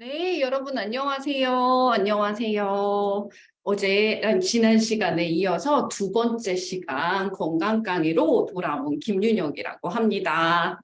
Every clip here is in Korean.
네, 여러분 안녕하세요. 안녕하세요. 지난 시간에 이어서 두 번째 시간 건강 강의로 돌아온 김윤영이라고 합니다.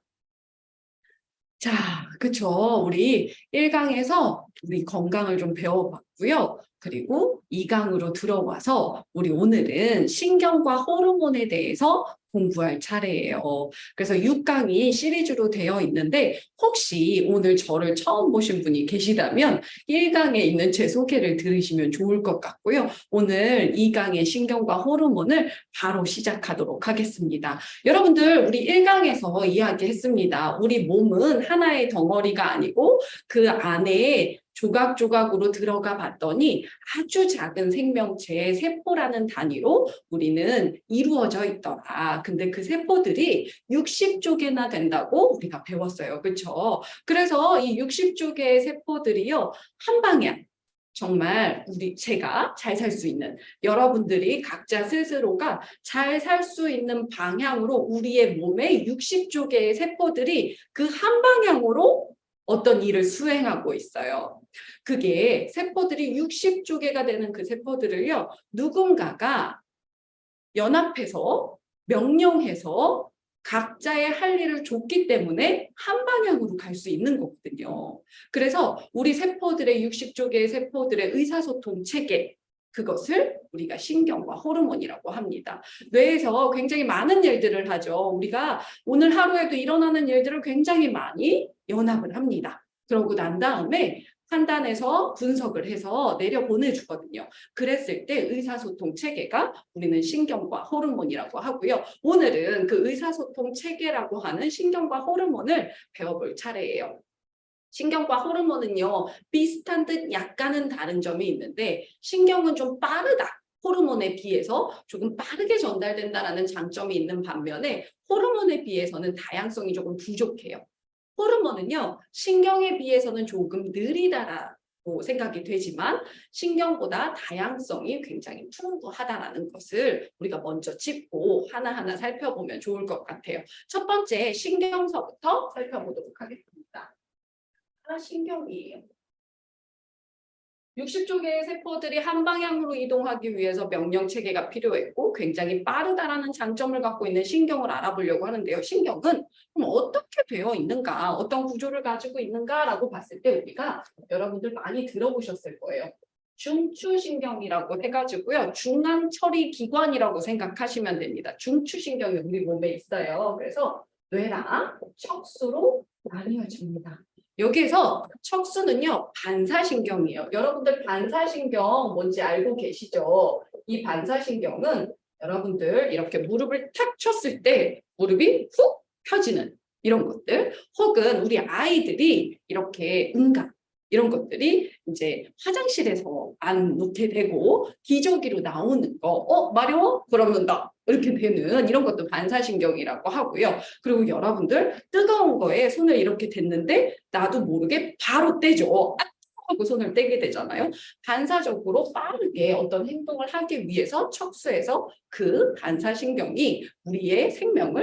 자, 그쵸. 우리 1강에서 우리 건강을 좀 배워봤고요. 그리고 2강으로 들어와서 우리 오늘은 신경과 호르몬에 대해서 공부할 차례예요. 그래서 6강이 시리즈로 되어 있는데 혹시 오늘 저를 처음 보신 분이 계시다면 1강에 있는 제 소개를 들으시면 좋을 것 같고요. 오늘 2강의 신경과 호르몬을 바로 시작하도록 하겠습니다. 여러분들 우리 1강에서 이야기했습니다. 우리 몸은 하나의 덩어리가 아니고 그 안에 조각조각으로 들어가 봤더니 아주 작은 생명체의 세포라는 단위로 우리는 이루어져 있더라. 근데 그 세포들이 60쪽이나 된다고 우리가 배웠어요. 그렇죠? 그래서 이 60쪽의 세포들이요. 한 방향 정말 제가 잘 살 수 있는 여러분들이 각자 스스로가 잘 살 수 있는 방향으로 우리의 몸에 60쪽의 세포들이 그 한 방향으로 어떤 일을 수행하고 있어요. 그게 세포들이 60조개가 되는 그 세포들을요. 누군가가 연합해서 명령해서 각자의 할 일을 줬기 때문에 한 방향으로 갈 수 있는 거거든요. 그래서 우리 세포들의 60조개의 세포들의 의사소통 체계 그것을 우리가 신경과 호르몬이라고 합니다. 뇌에서 굉장히 많은 일들을 하죠. 우리가 오늘 하루에도 일어나는 일들을 굉장히 많이 연합을 합니다. 그러고 난 다음에 판단해서 분석을 해서 내려보내주거든요. 그랬을 때 의사소통 체계가 우리는 신경과 호르몬이라고 하고요. 오늘은 그 의사소통 체계라고 하는 신경과 호르몬을 배워볼 차례예요. 신경과 호르몬은요, 비슷한 듯 약간은 다른 점이 있는데 신경은 좀 빠르다. 호르몬에 비해서 조금 빠르게 전달된다는 장점이 있는 반면에 호르몬에 비해서는 다양성이 조금 부족해요. 호르몬은요, 신경에 비해서는 조금 느리다라고 생각이 되지만 신경보다 다양성이 굉장히 풍부하다라는 것을 우리가 먼저 짚고 하나하나 살펴보면 좋을 것 같아요. 첫 번째 신경서부터 살펴보도록 하겠습니다. 신경이에요. 60쪽의 세포들이 한 방향으로 이동하기 위해서 명령 체계가 필요했고 굉장히 빠르다라는 장점을 갖고 있는 신경을 알아보려고 하는데요. 신경은 그럼 어떻게 되어 있는가, 어떤 구조를 가지고 있는가라고 봤을 때 우리가 여러분들 많이 들어보셨을 거예요. 중추신경이라고 해가지고요. 중앙처리기관이라고 생각하시면 됩니다. 중추신경이 우리 몸에 있어요. 그래서 뇌랑 척수로 나뉘어집니다. 여기에서 척수는요, 반사신경이에요. 여러분들 반사신경 뭔지 알고 계시죠? 이 반사신경은 여러분들 이렇게 무릎을 탁 쳤을 때 무릎이 훅 펴지는 이런 것들, 혹은 우리 아이들이 이렇게 응가 이런 것들이 이제 화장실에서 안 놓게 되고 기저귀로 나오는 거, 마려워? 그러면 나 이렇게 되는 이런 것도 반사신경이라고 하고요. 그리고 여러분들 뜨거운 거에 손을 이렇게 댔는데 나도 모르게 바로 떼죠. 하고 손을 떼게 되잖아요. 반사적으로 빠르게 어떤 행동을 하기 위해서 척수에서 그 반사신경이 우리의 생명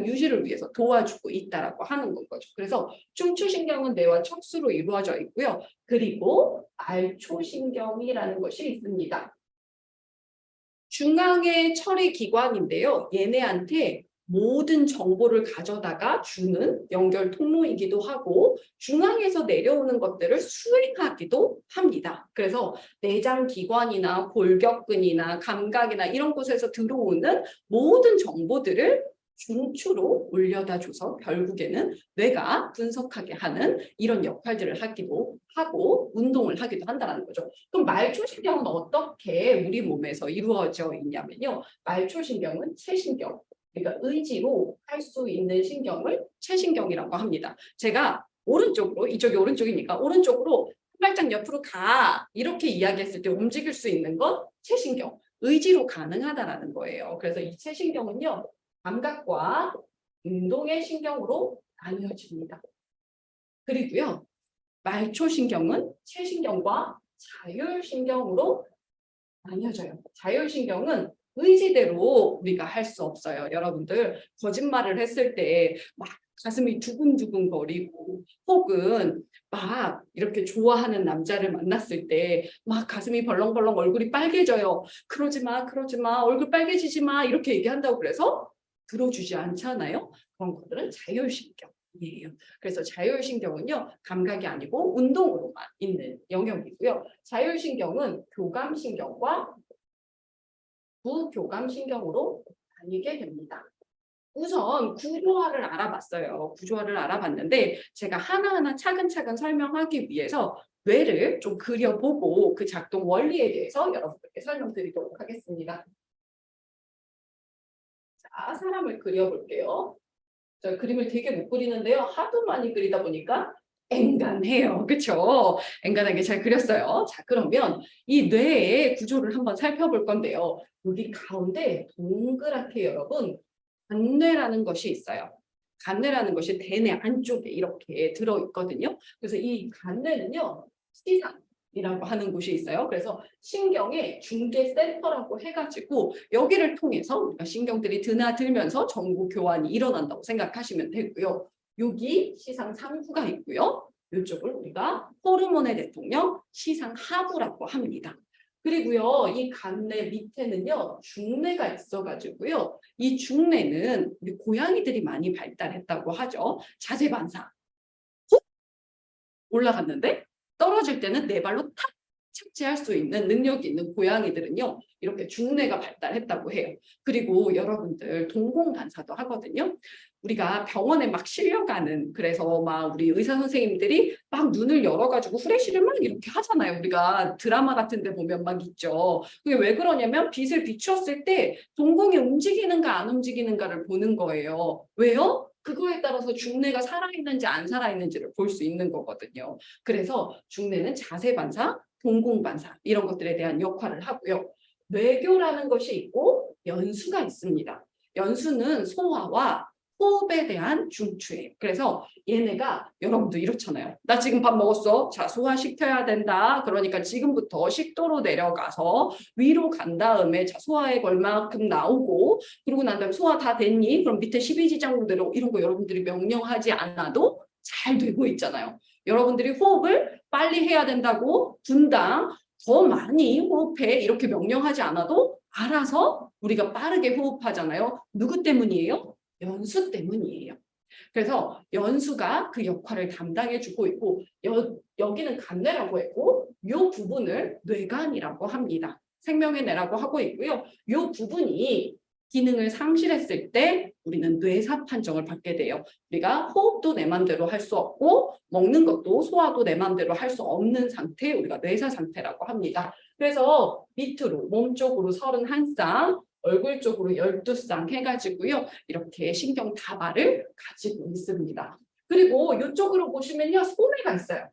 유지를 위해서 도와주고 있다라고 하는 거죠. 그래서 중추신경은 뇌와 척수로 이루어져 있고요. 그리고 말초신경이라는 것이 있습니다. 중앙의 처리 기관인데요. 얘네한테 모든 정보를 가져다가 주는 연결 통로이기도 하고 중앙에서 내려오는 것들을 수행하기도 합니다. 그래서 내장 기관이나 골격근이나 감각이나 이런 곳에서 들어오는 모든 정보들을 중추로 올려다 줘서 결국에는 뇌가 분석하게 하는 이런 역할들을 하기도 하고 운동을 하기도 한다는 거죠. 그럼 말초신경은 어떻게 우리 몸에서 이루어져 있냐면요. 말초신경은 체신경, 그러니까 의지로 할 수 있는 신경을 체신경이라고 합니다. 제가 오른쪽으로, 이쪽이 오른쪽이니까 오른쪽으로 한 발짝 옆으로 가 이렇게 이야기했을 때 움직일 수 있는 건 체신경, 의지로 가능하다라는 거예요. 그래서 이 체신경은요. 감각과 운동의 신경으로 나뉘어집니다. 그리고요. 말초신경은 체신경과 자율신경으로 나뉘어져요. 자율신경은 의지대로 우리가 할 수 없어요. 여러분들 거짓말을 했을 때 막 가슴이 두근두근 거리고 혹은 막 이렇게 좋아하는 남자를 만났을 때 막 가슴이 벌렁벌렁 얼굴이 빨개져요. 그러지 마, 그러지 마, 얼굴 빨개지지 마 이렇게 얘기한다고 그래서 들어주지 않잖아요. 그런 것들은 자율신경이에요. 그래서 자율신경은요 감각이 아니고 운동으로만 있는 영역이고요. 자율신경은 교감신경과 부교감신경으로 나뉘게 됩니다. 우선 구조화를 알아봤어요. 구조화를 알아봤는데 제가 하나하나 차근차근 설명하기 위해서 뇌를 좀 그려보고 그 작동 원리에 대해서 여러분들께 설명드리도록 하겠습니다. 자, 사람을 그려볼게요. 저 그림을 되게 못 그리는데요. 하도 많이 그리다 보니까 앵간해요. 그렇죠? 앵간하게 잘 그렸어요. 자, 그러면 이 뇌의 구조를 한번 살펴볼 건데요. 여기 가운데 동그랗게 여러분 간뇌라는 것이 있어요. 간뇌라는 것이 대뇌 안쪽에 이렇게 들어있거든요. 그래서 이 간뇌는요. 시상이라고 하는 곳이 있어요. 그래서 신경의 중계센터라고 해가지고 여기를 통해서 우리가 신경들이 드나들면서 정보 교환이 일어난다고 생각하시면 되고요. 여기 시상 상부가 있고요. 이쪽을 우리가 호르몬의 대통령 시상 하부라고 합니다. 그리고요, 이 간뇌 밑에는요, 중뇌가 있어가지고요, 이 중뇌는 우리 고양이들이 많이 발달했다고 하죠. 자세 반사. 올라갔는데 떨어질 때는 네 발로 탁 착지할 수 있는 능력이 있는 고양이들은요, 이렇게 중뇌가 발달했다고 해요. 그리고 여러분들 동공반사도 하거든요. 우리가 병원에 막 실려가는, 그래서 막 우리 의사 선생님들이 막 눈을 열어가지고 후레쉬를 막 이렇게 하잖아요. 우리가 드라마 같은 데 보면 막 있죠. 그게 왜 그러냐면 빛을 비추었을 때 동공이 움직이는가 안 움직이는가를 보는 거예요. 왜요? 그거에 따라서 중뇌가 살아있는지 안 살아있는지를 볼 수 있는 거거든요. 그래서 중뇌는 자세 반사, 동공 반사 이런 것들에 대한 역할을 하고요. 뇌교라는 것이 있고 연수가 있습니다. 연수는 소화와 호흡에 대한 중추예요. 그래서 얘네가 여러분도 이렇잖아요. 나 지금 밥 먹었어. 자, 소화시켜야 된다. 그러니까 지금부터 식도로 내려가서 위로 간 다음에 자, 소화에 걸만큼 나오고 그러고 난 다음에 소화 다 됐니? 그럼 밑에 12지장으로 내려오고 이런 거 여러분들이 명령하지 않아도 잘 되고 있잖아요. 여러분들이 호흡을 빨리 해야 된다고 분당 더 많이 호흡해 이렇게 명령하지 않아도 알아서 우리가 빠르게 호흡하잖아요. 누구 때문이에요? 연수 때문이에요. 그래서 연수가 그 역할을 담당해주고 있고 여기는 간뇌라고 했고 이 부분을 뇌간이라고 합니다. 생명의 뇌라고 하고 있고요. 이 부분이 기능을 상실했을 때 우리는 뇌사 판정을 받게 돼요. 우리가 호흡도 내 맘대로 할 수 없고 먹는 것도 소화도 내 맘대로 할 수 없는 상태 우리가 뇌사 상태라고 합니다. 그래서 밑으로 몸 쪽으로 31쌍 얼굴 쪽으로 12쌍 해가지고요. 이렇게 신경 다발을 가지고 있습니다. 그리고 이쪽으로 보시면요. 소뇌가 있어요.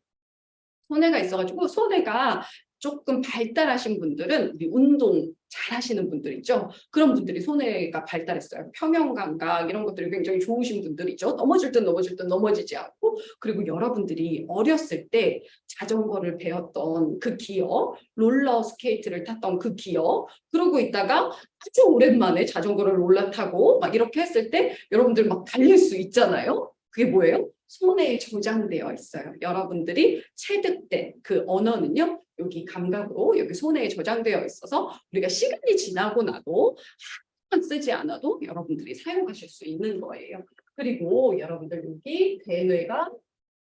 소뇌가 있어가지고 소뇌가 조금 발달하신 분들은 우리 운동 잘 하시는 분들 있죠. 그런 분들이 소뇌가 발달했어요. 평형감각 이런 것들이 굉장히 좋으신 분들이죠. 넘어질 듯 넘어지지 않고 그리고 여러분들이 어렸을 때 자전거를 배웠던 그 기억, 롤러 스케이트를 탔던 그 기억 그러고 있다가 아주 오랜만에 자전거를 올라타고 막 이렇게 했을 때 여러분들 막 달릴 수 있잖아요. 그게 뭐예요? 손에 저장되어 있어요. 여러분들이 체득된 그 언어는요. 여기 감각으로 여기 손에 저장되어 있어서 우리가 시간이 지나고 나도 한번 쓰지 않아도 여러분들이 사용하실 수 있는 거예요. 그리고 여러분들 여기 대뇌가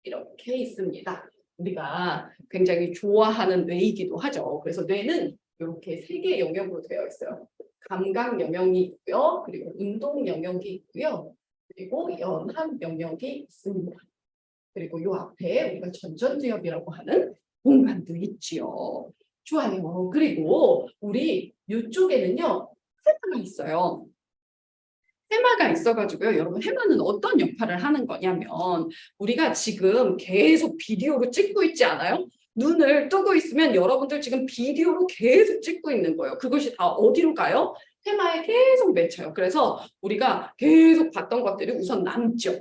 이렇게 있습니다. 우리가 굉장히 좋아하는 뇌이기도 하죠. 그래서 뇌는 이렇게 세 개의 영역으로 되어 있어요. 감각 영역이 있고요. 그리고 운동 영역이 있고요. 그리고 연합 영역이 있습니다. 그리고 요 앞에 우리가 전전두엽이라고 하는 공간도 있지요. 좋아요. 그리고 우리 이쪽에는요. 해마가 있어요. 해마가 있어가지고요. 여러분 해마는 어떤 역할을 하는 거냐면 우리가 지금 계속 비디오로 찍고 있지 않아요? 눈을 뜨고 있으면 여러분들 지금 비디오로 계속 찍고 있는 거예요. 그것이 다 어디로 가요? 해마에 계속 맺혀요. 그래서 우리가 계속 봤던 것들이 우선 남죠.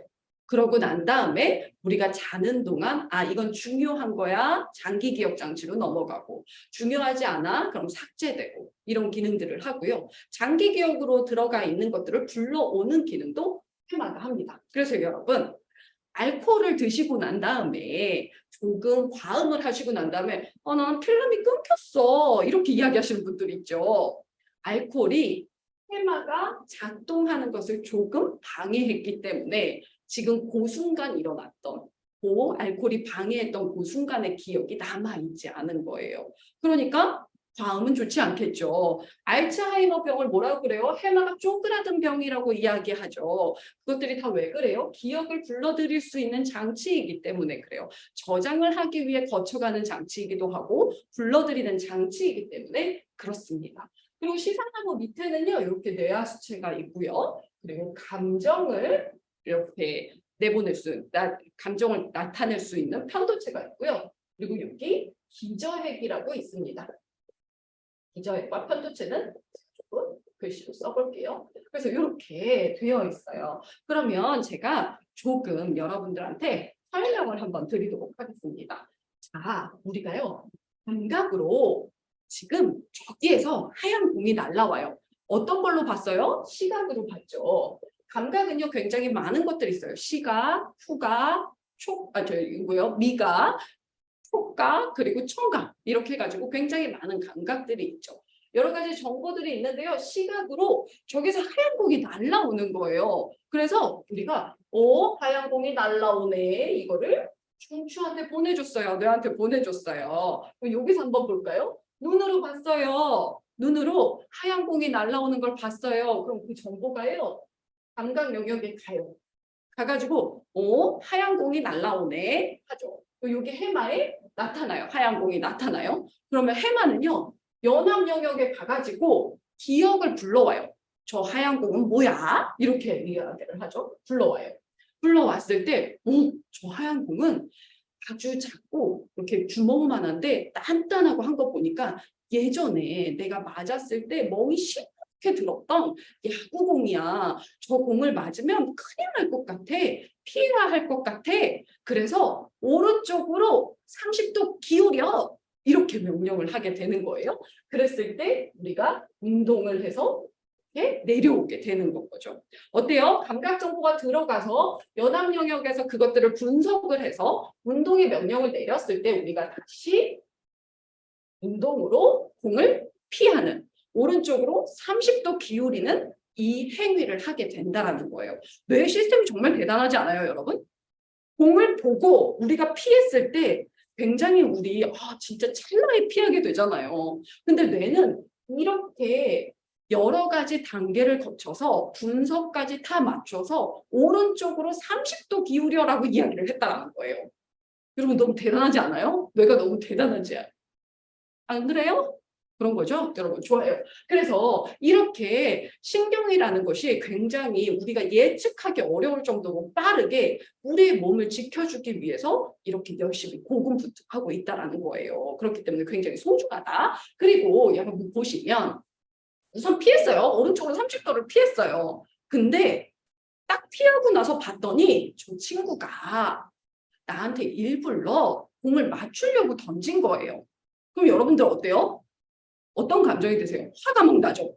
그러고 난 다음에 우리가 자는 동안 이건 중요한 거야. 장기 기억 장치로 넘어가고 중요하지 않아. 그럼 삭제되고 이런 기능들을 하고요. 장기 기억으로 들어가 있는 것들을 불러오는 기능도 해마가 합니다. 그래서 여러분 알코올을 드시고 난 다음에 조금 과음을 하시고 난 다음에 나는 필름이 끊겼어. 이렇게 이야기하시는 분들 있죠. 알코올이 해마가 작동하는 것을 조금 방해했기 때문에 지금 그 순간 일어났던 그 알코올이 방해했던 그 순간의 기억이 남아있지 않은 거예요. 그러니까 과음은 좋지 않겠죠. 알츠하이머 병을 뭐라고 그래요? 해마가 쪼그라든 병이라고 이야기하죠. 그것들이 다 왜 그래요? 기억을 불러들일 수 있는 장치이기 때문에 그래요. 저장을 하기 위해 거쳐가는 장치이기도 하고 불러들이는 장치이기 때문에 그렇습니다. 그리고 시사나무 밑에는요. 이렇게 뇌하수체가 있고요. 그리고 감정을 이렇게 내보낼 감정을 나타낼 수 있는 편도체가 있고요. 그리고 여기 기저핵이라고 있습니다. 기저핵과 편도체는 조금 글씨로 써볼게요. 그래서 이렇게 되어 있어요. 그러면 제가 조금 여러분들한테 설명을 한번 드리도록 하겠습니다. 자, 우리가요. 감각으로 지금 저기에서 하얀 공이 날라와요. 어떤 걸로 봤어요? 시각으로 봤죠. 감각은요 굉장히 많은 것들이 있어요. 시각, 후각, 미각, 촉각, 그리고 청각 이렇게 해가지고 굉장히 많은 감각들이 있죠. 여러 가지 정보들이 있는데요. 시각으로 저기서 하얀 공이 날라오는 거예요. 그래서 우리가 하얀 공이 날라오네 이거를 춘추한테 보내줬어요. 뇌한테 보내줬어요. 그럼 여기서 한번 볼까요? 눈으로 봤어요. 눈으로 하얀 공이 날라오는 걸 봤어요. 그럼 그 정보가요. 감각 영역에 가요. 가가지고 하얀 공이 날라오네 하죠. 여기 해마에 나타나요. 하얀 공이 나타나요. 그러면 해마는요. 연합 영역에 가가지고 기억을 불러와요. 저 하얀 공은 뭐야? 이렇게 이야기를 하죠. 불러와요. 불러왔을 때 저 하얀 공은 아주 작고 이렇게 주먹만한데 단단하고 한 거 보니까 예전에 내가 맞았을 때 멍이 시뻘게 들었던 야구공이야. 저 공을 맞으면 큰일 날 것 같아. 피해야 할 것 같아. 그래서 오른쪽으로 30도 기울여. 이렇게 명령을 하게 되는 거예요. 그랬을 때 우리가 운동을 해서 내려오게 되는 거죠. 어때요? 감각 정보가 들어가서 연합 영역에서 그것들을 분석을 해서 운동의 명령을 내렸을 때 우리가 다시 운동으로 공을 피하는 오른쪽으로 30도 기울이는 이 행위를 하게 된다는 거예요. 뇌 시스템이 정말 대단하지 않아요, 여러분? 공을 보고 우리가 피했을 때 굉장히 우리 진짜 찰나에 피하게 되잖아요. 근데 뇌는 이렇게 여러 가지 단계를 거쳐서 분석까지 다 맞춰서 오른쪽으로 30도 기울여라고 이야기를 했다는 거예요. 여러분 너무 대단하지 않아요? 뇌가 너무 대단하지 안 그래요? 그런 거죠? 여러분 좋아요. 그래서 이렇게 신경이라는 것이 굉장히 우리가 예측하기 어려울 정도로 빠르게 우리의 몸을 지켜주기 위해서 이렇게 열심히 고군분투하고 있다는 거예요. 그렇기 때문에 굉장히 소중하다. 그리고 여러분 보시면 우선 피했어요. 오른쪽으로 30도를 피했어요. 근데 딱 피하고 나서 봤더니 저 친구가 나한테 일부러 공을 맞추려고 던진 거예요. 그럼 여러분들 어때요? 어떤 감정이 드세요? 화가 막 나죠?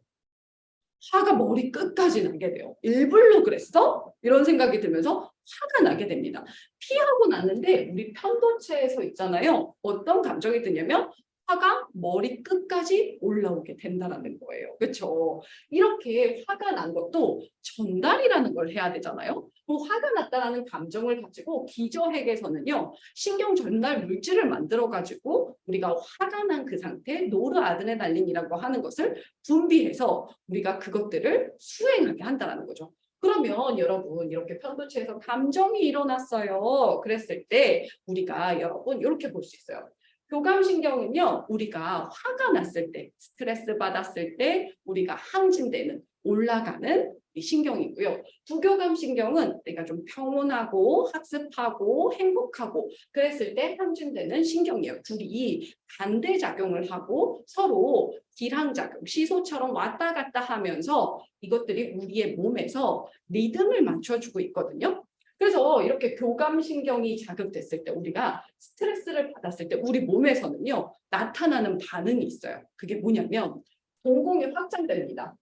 화가 머리 끝까지 나게 돼요. 일부러 그랬어? 이런 생각이 들면서 화가 나게 됩니다. 피하고 났는데 우리 편도체에서 있잖아요. 어떤 감정이 드냐면 화가 머리 끝까지 올라오게 된다는 거예요. 그렇죠? 이렇게 화가 난 것도 전달이라는 걸 해야 되잖아요. 그럼 화가 났다는 감정을 가지고 기저핵에서는요. 신경 전달 물질을 만들어 가지고 우리가 화가 난 그 상태 노르아드레날린이라고 하는 것을 분비해서 우리가 그것들을 수행하게 한다는 거죠. 그러면 여러분 이렇게 편도체에서 감정이 일어났어요. 그랬을 때 우리가 여러분 이렇게 볼 수 있어요. 교감신경은요. 우리가 화가 났을 때 스트레스 받았을 때 우리가 항진되는 올라가는 이 신경이고요. 부교감신경은 내가 좀 평온하고 학습하고 행복하고 그랬을 때 항진되는 신경이에요. 둘이 반대작용을 하고 서로 기항작용, 시소처럼 왔다 갔다 하면서 이것들이 우리의 몸에서 리듬을 맞춰주고 있거든요. 그래서 이렇게 교감신경이 자극됐을 때 우리가 스트레스를 받았을 때 우리 몸에서는요 나타나는 반응이 있어요. 그게 뭐냐면 동공이 확장됩니다.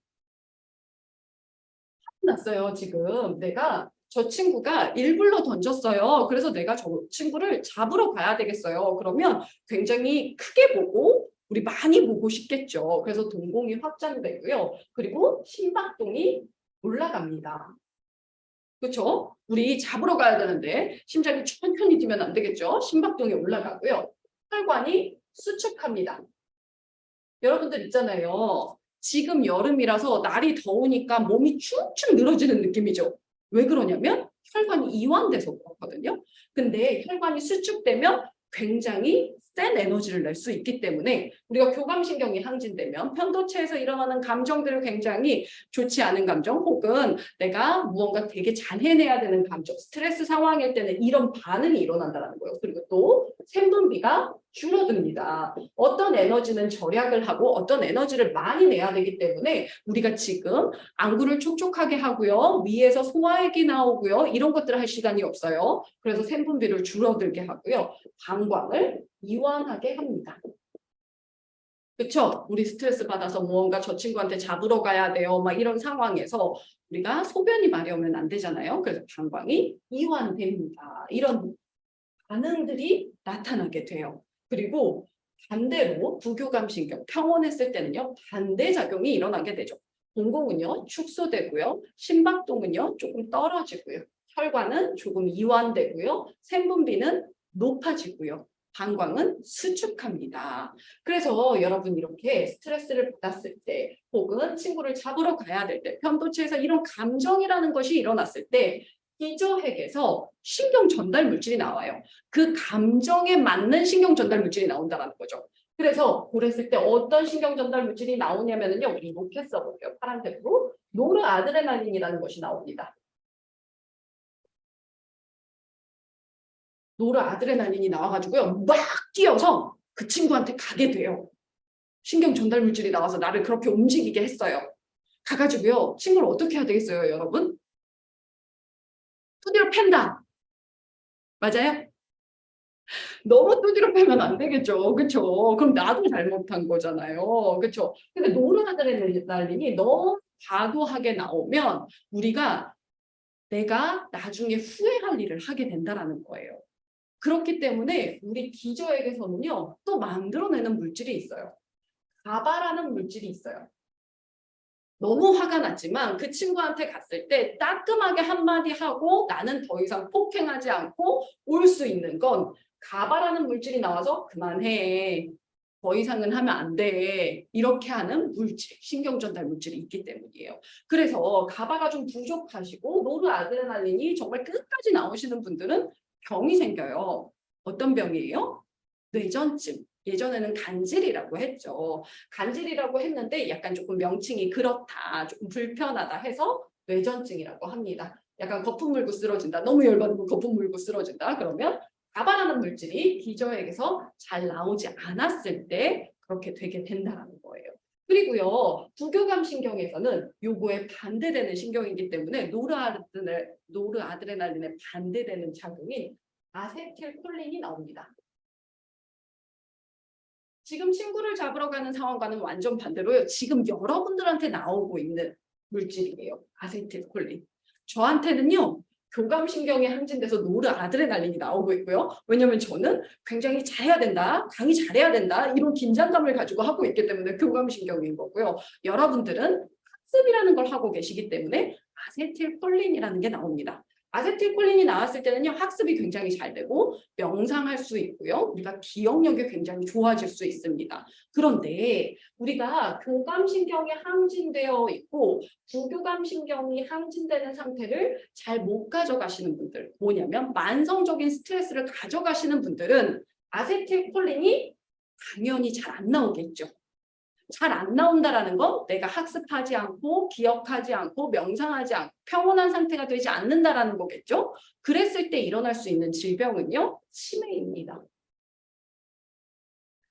났어요 지금. 내가 저 친구가 일부러 던졌어요. 그래서 내가 저 친구를 잡으러 가야 되겠어요. 그러면 굉장히 크게 보고 우리 많이 보고 싶겠죠. 그래서 동공이 확장되고요. 그리고 심박동이 올라갑니다. 그렇죠? 우리 잡으러 가야 되는데 심장이 천천히 뛰면 안 되겠죠? 심박동이 올라가고요. 혈관이 수축합니다. 여러분들 있잖아요. 지금 여름이라서 날이 더우니까 몸이 축축 늘어지는 느낌이죠. 왜 그러냐면 혈관이 이완돼서 그렇거든요. 근데 혈관이 수축되면 굉장히 센 에너지를 낼 수 있기 때문에 우리가 교감신경이 항진되면 편도체에서 일어나는 감정들을 굉장히 좋지 않은 감정 혹은 내가 무언가 되게 잘 해내야 되는 감정, 스트레스 상황일 때는 이런 반응이 일어난다는 거예요. 그리고 또 샘분비가 줄어듭니다. 어떤 에너지는 절약을 하고 어떤 에너지를 많이 내야 되기 때문에 우리가 지금 안구를 촉촉하게 하고요. 위에서 소화액이 나오고요. 이런 것들을 할 시간이 없어요. 그래서 샘분비를 줄어들게 하고요. 방광을 이완하게 합니다. 그렇죠? 우리 스트레스 받아서 무언가 저 친구한테 잡으러 가야 돼요. 막 이런 상황에서 우리가 소변이 마려우면 안 되잖아요. 그래서 방광이 이완됩니다. 이런 반응들이 나타나게 돼요. 그리고 반대로 부교감신경, 평온했을 때는요. 반대작용이 일어나게 되죠. 동공은요. 축소되고요. 심박동은요. 조금 떨어지고요. 혈관은 조금 이완되고요. 샘분비는 높아지고요. 방광은 수축합니다. 그래서 여러분 이렇게 스트레스를 받았을 때 혹은 친구를 잡으러 가야 될 때 편도체에서 이런 감정이라는 것이 일어났을 때 기저핵에서 신경 전달 물질이 나와요. 그 감정에 맞는 신경 전달 물질이 나온다는 거죠. 그래서 그랬을 때 어떤 신경 전달 물질이 나오냐면요. 우리 이렇게 써볼게요. 파란색으로 노르아드레날린이라는 것이 나옵니다. 노르아드레날린이 나와가지고요. 막 뛰어서 그 친구한테 가게 돼요. 신경 전달 물질이 나와서 나를 그렇게 움직이게 했어요. 가가지고요. 친구를 어떻게 해야 되겠어요, 여러분? 두드려 팬다. 맞아요? 너무 두드려 패면 안 되겠죠. 그렇죠? 그럼 나도 잘못한 거잖아요. 그렇죠? 근데 노르아드레날린이 너무 과도하게 나오면 우리가 내가 나중에 후회할 일을 하게 된다라는 거예요. 그렇기 때문에 우리 기저액에서는요. 또 만들어내는 물질이 있어요. 가바라는 물질이 있어요. 너무 화가 났지만 그 친구한테 갔을 때 따끔하게 한마디 하고 나는 더 이상 폭행하지 않고 올 수 있는 건 가바라는 물질이 나와서 그만해. 더 이상은 하면 안 돼. 이렇게 하는 물질, 신경전달 물질이 있기 때문이에요. 그래서 가바가 좀 부족하시고 노르아드레날린이 정말 끝까지 나오시는 분들은 병이 생겨요. 어떤 병이에요? 뇌전증. 예전에는 간질이라고 했죠. 간질이라고 했는데 약간 조금 명칭이 그렇다, 조금 불편하다 해서 뇌전증이라고 합니다. 약간 거품 물고 쓰러진다. 너무 열받으면 거품 물고 쓰러진다. 그러면 가바라는 물질이 기저액에서 잘 나오지 않았을 때 그렇게 되게 된다는 거예요. 그리고요, 부교감 신경에서는 요거에 반대되는 신경이기 때문에 노르아드레날린에 반대되는 작용인 아세틸콜린이 나옵니다. 지금 친구를 잡으러 가는 상황과는 완전 반대로요. 지금 여러분들한테 나오고 있는 물질이에요. 아세틸콜린. 저한테는요. 교감신경이 항진돼서 노르아드레날린이 나오고 있고요. 왜냐하면 저는 굉장히 잘해야 된다. 강의 잘해야 된다. 이런 긴장감을 가지고 하고 있기 때문에 교감신경인 거고요. 여러분들은 학습이라는 걸 하고 계시기 때문에 아세틸콜린이라는 게 나옵니다. 아세틸콜린이 나왔을 때는요. 학습이 굉장히 잘 되고 명상할 수 있고요. 우리가 기억력이 굉장히 좋아질 수 있습니다. 그런데 우리가 교감신경이 항진되어 있고 부교감신경이 항진되는 상태를 잘 못 가져가시는 분들 뭐냐면 만성적인 스트레스를 가져가시는 분들은 아세틸콜린이 당연히 잘 안 나오겠죠. 잘 안 나온다라는 건 내가 학습하지 않고 기억하지 않고 명상하지 않고 평온한 상태가 되지 않는다라는 거겠죠. 그랬을 때 일어날 수 있는 질병은요. 치매입니다.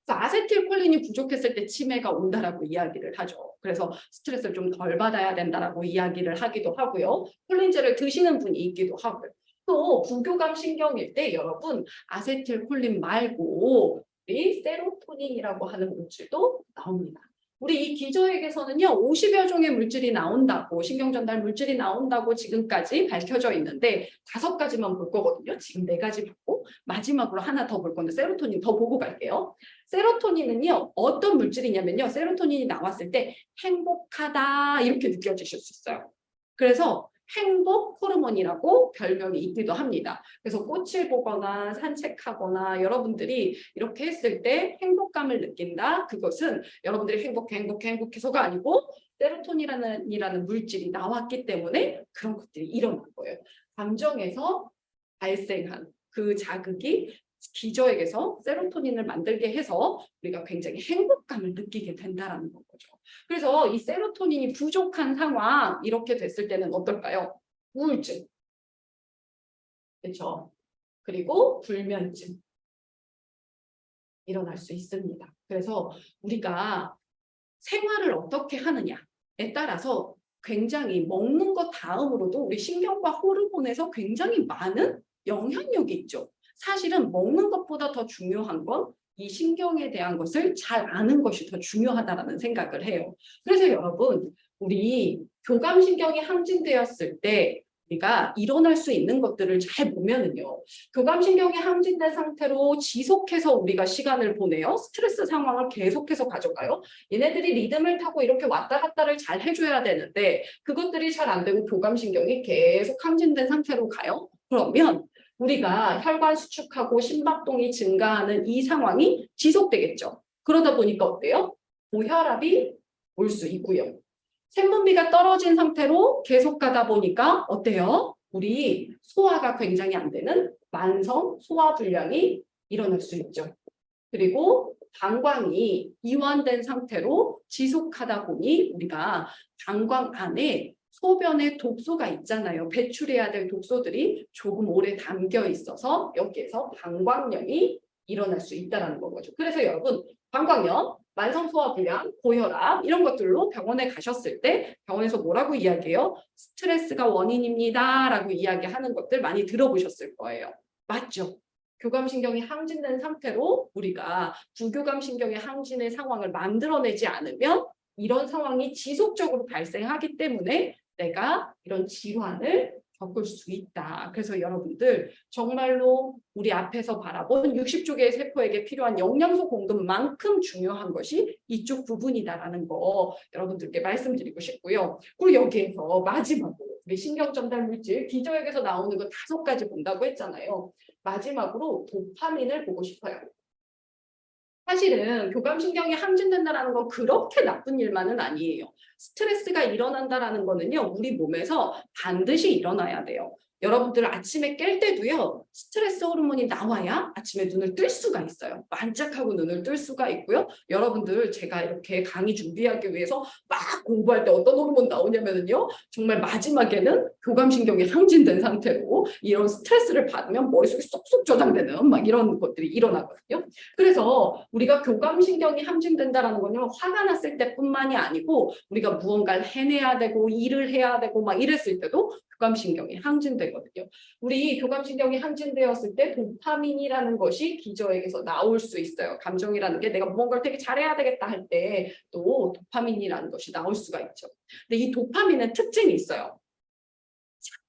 그래서 아세틸콜린이 부족했을 때 치매가 온다라고 이야기를 하죠. 그래서 스트레스를 좀 덜 받아야 된다라고 이야기를 하기도 하고요. 콜린제를 드시는 분이 있기도 하고요. 또 부교감 신경일 때 여러분 아세틸콜린 말고 우리 세로토닌이라고 하는 물질도 나옵니다. 우리 이 기저액에서는요 50여 종의 물질이 나온다고 신경전달 물질이 나온다고 지금까지 밝혀져 있는데 5가지만 볼 거거든요. 지금 4가지 봤고 마지막으로 하나 더 볼 건데 세로토닌 더 보고 갈게요. 세로토닌은요 어떤 물질이냐면요 세로토닌이 나왔을 때 행복하다 이렇게 느껴지실 수 있어요. 그래서 행복 호르몬이라고 별명이 있기도 합니다. 그래서 꽃을 보거나 산책하거나 여러분들이 이렇게 했을 때 행복감을 느낀다. 그것은 여러분들이 행복해서가 아니고 세로토닌이라는 물질이 나왔기 때문에 그런 것들이 일어난 거예요. 감정에서 발생한 그 자극이 기저액에서 세로토닌을 만들게 해서 우리가 굉장히 행복감을 느끼게 된다는 거죠. 그래서 이 세로토닌이 부족한 상황 이렇게 됐을 때는 어떨까요? 우울증, 그렇죠? 그리고 불면증 일어날 수 있습니다. 그래서 우리가 생활을 어떻게 하느냐에 따라서 굉장히 먹는 것 다음으로도 우리 신경과 호르몬에서 굉장히 많은 영향력이 있죠. 사실은 먹는 것보다 더 중요한 건 이 신경에 대한 것을 잘 아는 것이 더 중요하다는 생각을 해요. 그래서 여러분, 우리 교감신경이 항진되었을 때 우리가 일어날 수 있는 것들을 잘 보면은요. 교감신경이 항진된 상태로 지속해서 우리가 시간을 보내요. 스트레스 상황을 계속해서 가져가요. 얘네들이 리듬을 타고 이렇게 왔다 갔다를 잘 해줘야 되는데 그것들이 잘 안 되고 교감신경이 계속 항진된 상태로 가요. 그러면 우리가 혈관 수축하고 심박동이 증가하는 이 상황이 지속되겠죠. 그러다 보니까 어때요? 고혈압이 올 수 있고요. 생분비가 떨어진 상태로 계속 가다 보니까 어때요? 우리 소화가 굉장히 안 되는 만성 소화불량이 일어날 수 있죠. 그리고 방광이 이완된 상태로 지속하다 보니 우리가 방광 안에 소변에 독소가 있잖아요. 배출해야 될 독소들이 조금 오래 담겨 있어서 여기에서 방광염이 일어날 수 있다는 거죠. 그래서 여러분 방광염, 만성소화불량, 고혈압 이런 것들로 병원에 가셨을 때 병원에서 뭐라고 이야기해요? 스트레스가 원인입니다 라고 이야기하는 것들 많이 들어보셨을 거예요. 맞죠? 교감신경이 항진된 상태로 우리가 부교감신경의 항진의 상황을 만들어내지 않으면 이런 상황이 지속적으로 발생하기 때문에 내가 이런 질환을 겪을 수 있다. 그래서 여러분들 정말로 우리 앞에서 바라본 60조 개의 세포에게 필요한 영양소 공급만큼 중요한 것이 이쪽 부분이다라는 거 여러분들께 말씀드리고 싶고요. 그리고 여기에서 마지막으로 우리 신경전달 물질 기저액에서 나오는 거 5가지 본다고 했잖아요. 마지막으로 도파민을 보고 싶어요. 사실은 교감신경이 항진된다는 건 그렇게 나쁜 일만은 아니에요. 스트레스가 일어난다는 거는요. 우리 몸에서 반드시 일어나야 돼요. 여러분들 아침에 깰 때도요. 스트레스 호르몬이 나와야 아침에 눈을 뜰 수가 있어요. 반짝하고 눈을 뜰 수가 있고요. 여러분들 제가 이렇게 강의 준비하기 위해서 막 공부할 때 어떤 호르몬 나오냐면요. 정말 마지막에는 교감신경이 항진된 상태로 이런 스트레스를 받으면 머릿속에 쏙쏙 저장되는 막 이런 것들이 일어나거든요. 그래서 우리가 교감신경이 항진된다는 건요. 화가 났을 때뿐만이 아니고 우리가 무언가를 해내야 되고 일을 해야 되고 막 이랬을 때도 교감신경이 항진되거든요. 우리 교감신경이 항진되었을 때 도파민이라는 것이 기저액에서 나올 수 있어요. 감정이라는 게 내가 무언가를 되게 잘해야 되겠다 할 때 또 도파민이라는 것이 나올 수가 있죠. 근데 이 도파민은 특징이 있어요.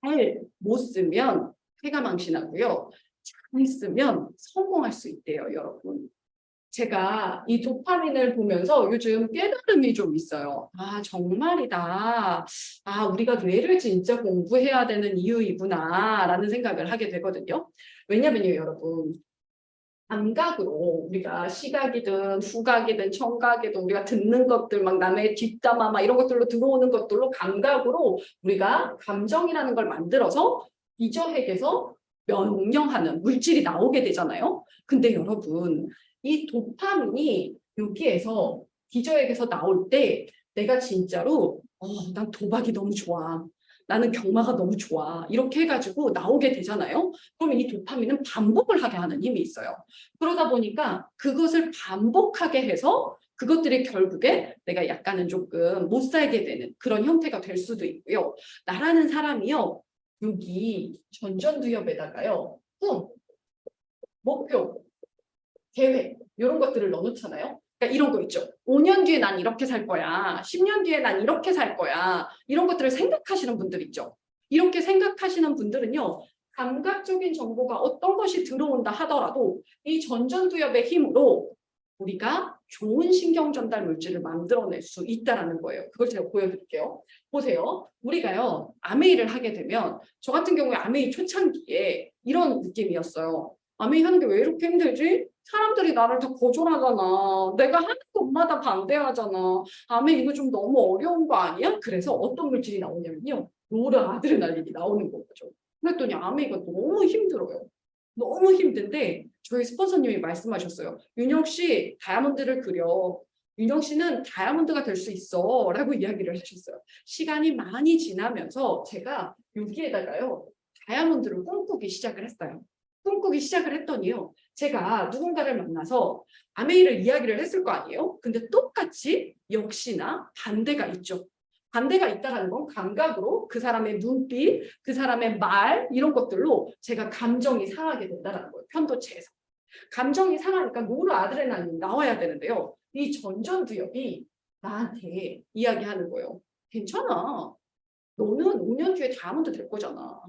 잘 못 쓰면 폐가 망신하고요. 잘 쓰면 성공할 수 있대요, 여러분. 제가 이 도파민을 보면서 요즘 깨달음이 좀 있어요. 아, 정말이다. 아, 우리가 뇌를 진짜 공부해야 되는 이유이구나 라는 생각을 하게 되거든요. 왜냐면요, 여러분. 감각으로 우리가 시각이든 후각이든 청각이든 우리가 듣는 것들 막 남의 뒷담화 막 이런 것들로 들어오는 것들로 감각으로 우리가 감정이라는 걸 만들어서 기저핵에서 명령하는 물질이 나오게 되잖아요. 근데 여러분 이 도파민이 여기에서 기저핵에서 나올 때 내가 진짜로 난 도박이 너무 좋아. 나는 경마가 너무 좋아. 이렇게 해가지고 나오게 되잖아요. 그러면 이 도파민은 반복을 하게 하는 힘이 있어요. 그러다 보니까 그것을 반복하게 해서 그것들이 결국에 내가 약간은 조금 못 살게 되는 그런 형태가 될 수도 있고요. 나라는 사람이요. 여기 전전두엽에다가요. 꿈, 목표, 계획 이런 것들을 넣어놓잖아요. 그러니까 이런 거 있죠. 5년 뒤에 난 이렇게 살 거야. 10년 뒤에 난 이렇게 살 거야. 이런 것들을 생각하시는 분들 있죠. 이렇게 생각하시는 분들은요. 감각적인 정보가 어떤 것이 들어온다 하더라도 이 전전두엽의 힘으로 우리가 좋은 신경 전달 물질을 만들어낼 수 있다는 거예요. 그걸 제가 보여드릴게요. 보세요. 우리가요. 아메이를 하게 되면 저 같은 경우에 아메이 초창기에 이런 느낌이었어요. 아메이 하는 게 왜 이렇게 힘들지? 사람들이 나를 다 거절하잖아. 내가 하는 것마다 반대하잖아. 아메이 이거 좀 너무 어려운 거 아니야? 그래서 어떤 물질이 나오냐면요. 노르아드레날린이 나오는 거죠. 그랬더니 아메이가 너무 힘들어요. 너무 힘든데 저희 스폰서님이 말씀하셨어요. 윤영 씨 다이아몬드를 그려. 윤영 씨는 다이아몬드가 될 수 있어 라고 이야기를 하셨어요. 시간이 많이 지나면서 제가 여기에다가요. 다이아몬드를 꿈꾸기 시작을 했어요. 꿈꾸기 시작을 했더니요. 제가 누군가를 만나서 아메이를 이야기를 했을 거 아니에요. 근데 똑같이 역시나 반대가 있죠. 반대가 있다는 건 감각으로 그 사람의 눈빛, 그 사람의 말 이런 것들로 제가 감정이 상하게 된다는 거예요. 편도체에서. 감정이 상하니까 노르아드레날린이 나와야 되는데요. 이 전전두엽이 나한테 이야기하는 거예요. 괜찮아. 너는 5년 뒤에 다이아몬드 될 거잖아.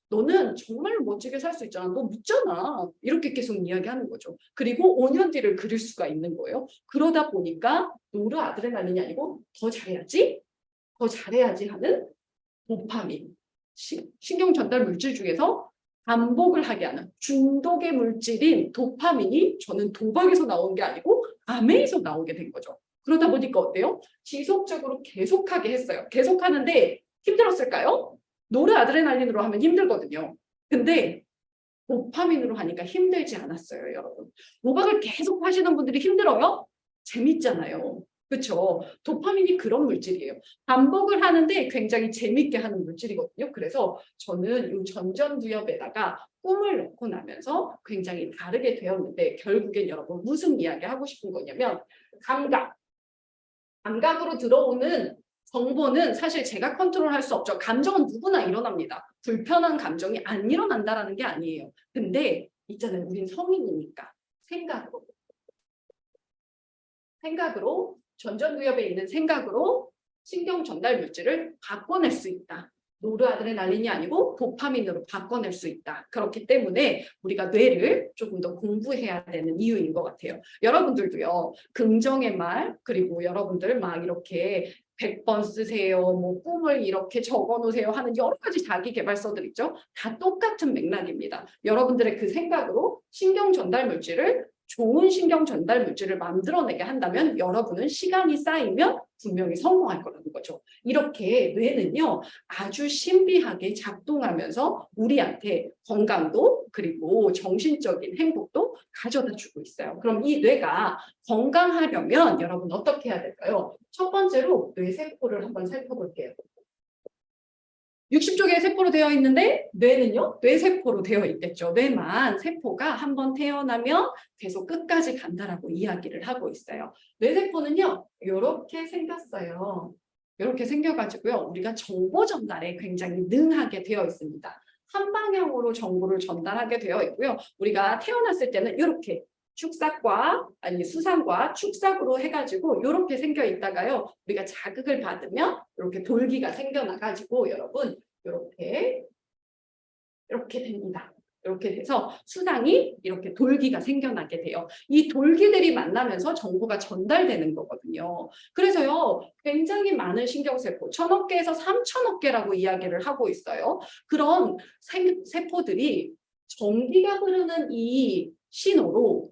너는 정말 멋지게 살 수 있잖아. 너 믿잖아. 이렇게 계속 이야기하는 거죠. 그리고 5년 뒤를 그릴 수가 있는 거예요. 그러다 보니까 노르아드레날린이 아니고 더 잘해야지. 더 잘해야지 하는 도파민, 신경 전달 물질 중에서 반복을 하게 하는 중독의 물질인 도파민이 저는 도박에서 나온 게 아니고 아메에서 나오게 된 거죠. 그러다 보니까 어때요? 지속적으로 계속하게 했어요. 계속하는데 힘들었을까요? 노르아드레날린으로 하면 힘들거든요. 근데 도파민으로 하니까 힘들지 않았어요, 여러분. 도박을 계속 하시는 분들이 힘들어요? 재밌잖아요. 그렇죠? 도파민이 그런 물질이에요. 반복을 하는데 굉장히 재밌게 하는 물질이거든요. 그래서 저는 이 전전두엽에다가 꿈을 넣고 나면서 굉장히 다르게 되었는데 결국엔 여러분 무슨 이야기 하고 싶은 거냐면 감각으로 들어오는 정보는 사실 제가 컨트롤할 수 없죠. 감정은 누구나 일어납니다. 불편한 감정이 안 일어난다라는 게 아니에요. 근데 있잖아요. 우린 성인이니까 생각으로 전전두엽에 있는 생각으로 신경 전달 물질을 바꿔낼 수 있다. 노르아드레날린이 아니고 도파민으로 바꿔낼 수 있다. 그렇기 때문에 우리가 뇌를 조금 더 공부해야 되는 이유인 것 같아요. 여러분들도요. 긍정의 말 그리고 여러분들 막 이렇게 100번 쓰세요. 뭐 꿈을 이렇게 적어 놓으세요 하는 여러 가지 자기 개발서들 있죠. 다 똑같은 맥락입니다. 여러분들의 그 생각으로 신경 전달 물질을 좋은 신경 전달 물질을 만들어내게 한다면 여러분은 시간이 쌓이면 분명히 성공할 거라는 거죠. 이렇게 뇌는요. 아주 신비하게 작동하면서 우리한테 건강도 그리고 정신적인 행복도 가져다 주고 있어요. 그럼 이 뇌가 건강하려면 여러분 어떻게 해야 될까요? 첫 번째로 뇌세포를 한번 살펴볼게요. 60조 개의 세포로 되어 있는데 뇌는요? 뇌세포로 되어 있겠죠. 뇌만 세포가 한번 태어나면 계속 끝까지 간다라고 이야기를 하고 있어요. 뇌세포는요. 이렇게 생겼어요. 이렇게 생겨가지고요. 우리가 정보 전달에 굉장히 능하게 되어 있습니다. 한 방향으로 정보를 전달하게 되어 있고요. 우리가 태어났을 때는 이렇게 축삭과 아니 수상과 축삭으로 해가지고 이렇게 생겨 있다가요. 우리가 자극을 받으면 이렇게 돌기가 생겨나가지고 여러분 이렇게 됩니다. 이렇게 돼서 수상이 이렇게 돌기가 생겨나게 돼요. 이 돌기들이 만나면서 정보가 전달되는 거거든요. 그래서요. 굉장히 많은 신경세포, 1000억 개에서 3000억 개라고 이야기를 하고 있어요. 그런 세포들이 전기가 흐르는 이 신호로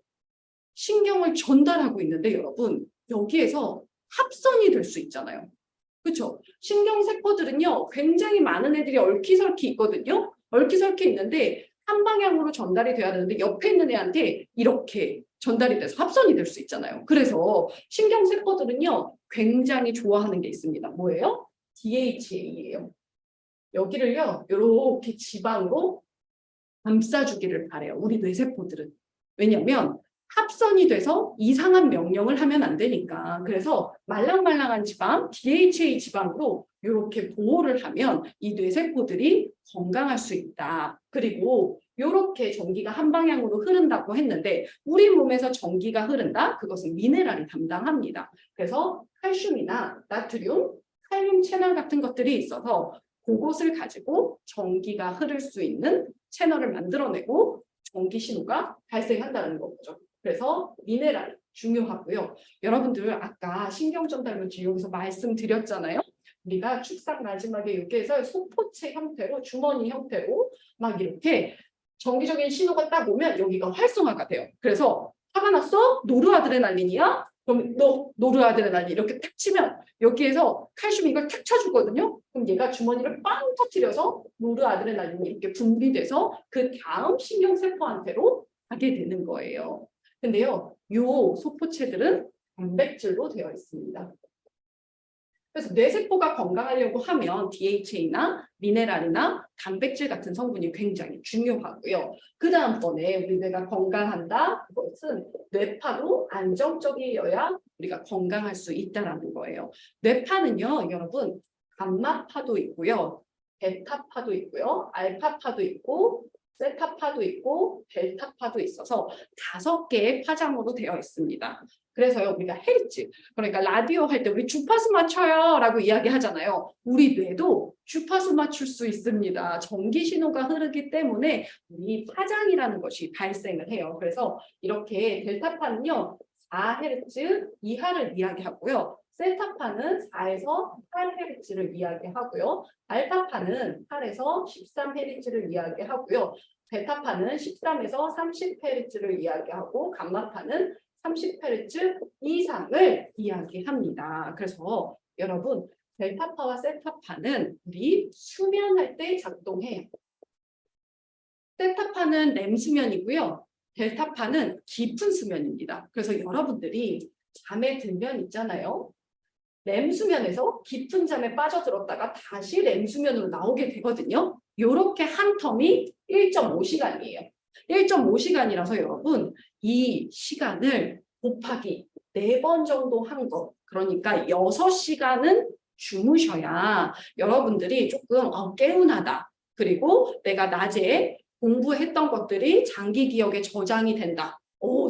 신경을 전달하고 있는데 여러분 여기에서 합선이 될 수 있잖아요. 그렇죠? 신경세포들은요. 굉장히 많은 애들이 얽히설키 있거든요. 얽히설키 있는데 한 방향으로 전달이 돼야 되는데 옆에 있는 애한테 이렇게 전달이 돼서 합선이 될 수 있잖아요. 그래서 신경세포들은요. 굉장히 좋아하는 게 있습니다. 뭐예요? DHA예요. 여기를요. 이렇게 지방으로 감싸주기를 바래요. 우리 뇌세포들은. 왜냐하면 합선이 돼서 이상한 명령을 하면 안 되니까. 그래서 말랑말랑한 지방, DHA 지방으로 이렇게 보호를 하면 이 뇌세포들이 건강할 수 있다. 그리고 이렇게 전기가 한 방향으로 흐른다고 했는데 우리 몸에서 전기가 흐른다? 그것은 미네랄이 담당합니다. 그래서 칼슘이나 나트륨, 칼륨 채널 같은 것들이 있어서 그것을 가지고 전기가 흐를 수 있는 채널을 만들어내고 전기 신호가 발생한다는 거죠. 그래서 미네랄 중요하고요. 여러분들 아까 신경 전달물질 여기서 말씀드렸잖아요. 우리가 축상 마지막에 여기에서 소포체 형태로 주머니 형태로 막 이렇게 정기적인 신호가 딱 오면 여기가 활성화가 돼요. 그래서 화가 났어? 노르아드레날린이야? 그럼 너 노르아드레날린 이렇게 탁 치면 여기에서 칼슘이 이걸 탁 쳐주거든요. 그럼 얘가 주머니를 빵 터뜨려서 노르아드레날린이 이렇게 분비돼서 그 다음 신경세포한테로 가게 되는 거예요. 근데요, 요 소포체들은 단백질로 되어 있습니다. 그래서 뇌세포가 건강하려고 하면 DHA나 미네랄이나 단백질 같은 성분이 굉장히 중요하고요. 그 다음번에 우리 뇌가 건강한다. 그것은 뇌파도 안정적이어야 우리가 건강할 수 있다는 거예요. 뇌파는요, 여러분 감마파도 있고요. 베타파도 있고요. 알파파도 있고 세타파도 있고 델타파도 있어서 5개의 파장으로 되어 있습니다. 그래서요 우리가 헤르츠, 그러니까 라디오 할 때 우리 주파수 맞춰요 라고 이야기하잖아요. 우리 뇌도 주파수 맞출 수 있습니다. 전기 신호가 흐르기 때문에 우리 파장이라는 것이 발생을 해요. 그래서 이렇게 델타파는요 4Hz 이하를 이야기하고요. 세타파는 4에서 8Hz를 이야기하고요. 알파파는 8에서 13Hz를 이야기하고요. 베타파는 13에서 30Hz를 이야기하고 감마파는 30Hz 이상을 이야기합니다. 그래서 여러분 델타파와 세타파는 우리 수면할 때 작동해요. 세타파는 렘 수면이고요. 델타파는 깊은 수면입니다. 그래서 여러분들이 잠에 들면 있잖아요. 렘 수면에서 깊은 잠에 빠져들었다가 다시 렘 수면으로 나오게 되거든요. 이렇게 한 텀이 1.5시간이에요. 1.5시간이라서 여러분 이 시간을 곱하기 4번 정도 한 거, 그러니까 6시간은 주무셔야 여러분들이 조금 개운하다. 그리고 내가 낮에 공부했던 것들이 장기 기억에 저장이 된다.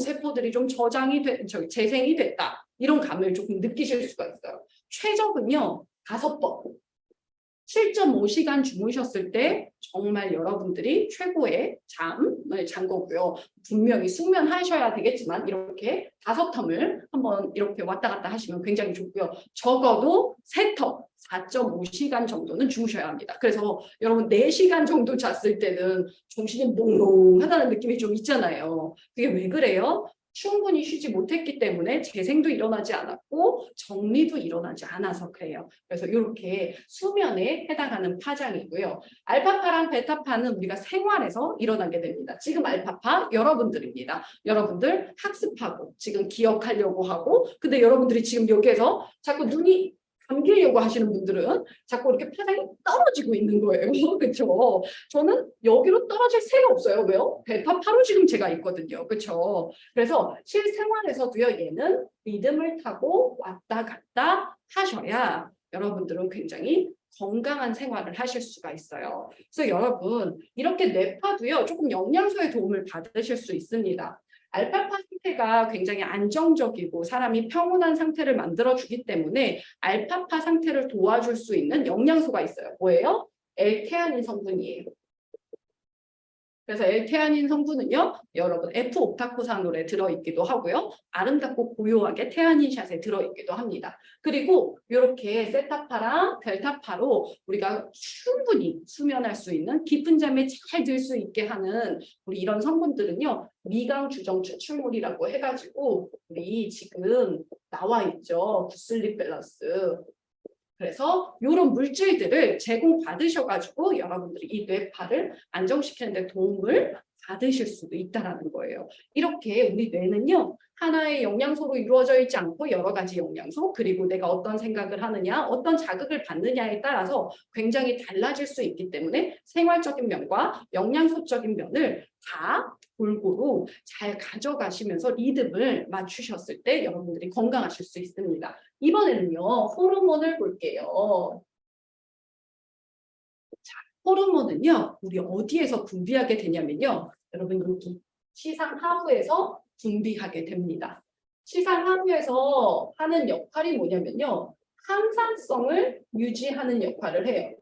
세포들이 좀 재생이 됐다. 이런 감을 조금 느끼실 수가 있어요. 최적은요, 5번. 7.5시간 주무셨을 때 정말 여러분들이 최고의 잠을 잔 거고요. 분명히 숙면하셔야 되겠지만 이렇게 5텀을 한번 이렇게 왔다 갔다 하시면 굉장히 좋고요. 적어도 3텀, 4.5시간 정도는 주무셔야 합니다. 그래서 여러분 4시간 정도 잤을 때는 정신이 몽롱하다는 느낌이 좀 있잖아요. 그게 왜 그래요? 충분히 쉬지 못했기 때문에 재생도 일어나지 않았고 정리도 일어나지 않아서 그래요. 그래서 이렇게 수면에 해당하는 파장이고요. 알파파랑 베타파는 우리가 생활에서 일어나게 됩니다. 지금 알파파 여러분들입니다. 여러분들 학습하고 지금 기억하려고 하고 근데 여러분들이 지금 여기에서 자꾸 눈이 감기려고 하시는 분들은 자꾸 이렇게 파장이 떨어지고 있는 거예요. 그렇죠? 저는 여기로 떨어질 새가 없어요. 왜요? 베타파로 지금 제가 있거든요. 그렇죠? 그래서 실생활에서도요. 얘는 리듬을 타고 왔다 갔다 하셔야 여러분들은 굉장히 건강한 생활을 하실 수가 있어요. 그래서 여러분 이렇게 뇌파도요. 조금 영양소의 도움을 받으실 수 있습니다. 알파파 상태가 굉장히 안정적이고 사람이 평온한 상태를 만들어주기 때문에 알파파 상태를 도와줄 수 있는 영양소가 있어요. 뭐예요? L테아닌 성분이에요. 그래서 L테아닌 성분은요, 여러분 F-옥타코산올에 들어있기도 하고요. 아름답고 고요하게 테아닌샷에 들어있기도 합니다. 그리고 이렇게 세타파랑 델타파로 우리가 충분히 수면할 수 있는 깊은 잠에 잘 들 수 있게 하는 우리 이런 성분들은요. 미강주정 추출물이라고 해가지고 우리 지금 나와 있죠. 굿슬립 밸런스. 그래서 이런 물질들을 제공받으셔가지고 여러분들이 이 뇌파를 안정시키는 데 도움을 받으실 수도 있다라는 거예요. 이렇게 우리 뇌는요, 하나의 영양소로 이루어져 있지 않고 여러 가지 영양소, 그리고 내가 어떤 생각을 하느냐, 어떤 자극을 받느냐에 따라서 굉장히 달라질 수 있기 때문에 생활적인 면과 영양소적인 면을 다 골고루 잘 가져가시면서 리듬을 맞추셨을 때 여러분들이 건강하실 수 있습니다. 이번에는요, 호르몬을 볼게요. 자, 호르몬은요, 우리 어디에서 분비하게 되냐면요. 여러분, 여기 시상 하부에서 분비하게 됩니다. 시상 하부에서 하는 역할이 뭐냐면요. 항상성을 유지하는 역할을 해요.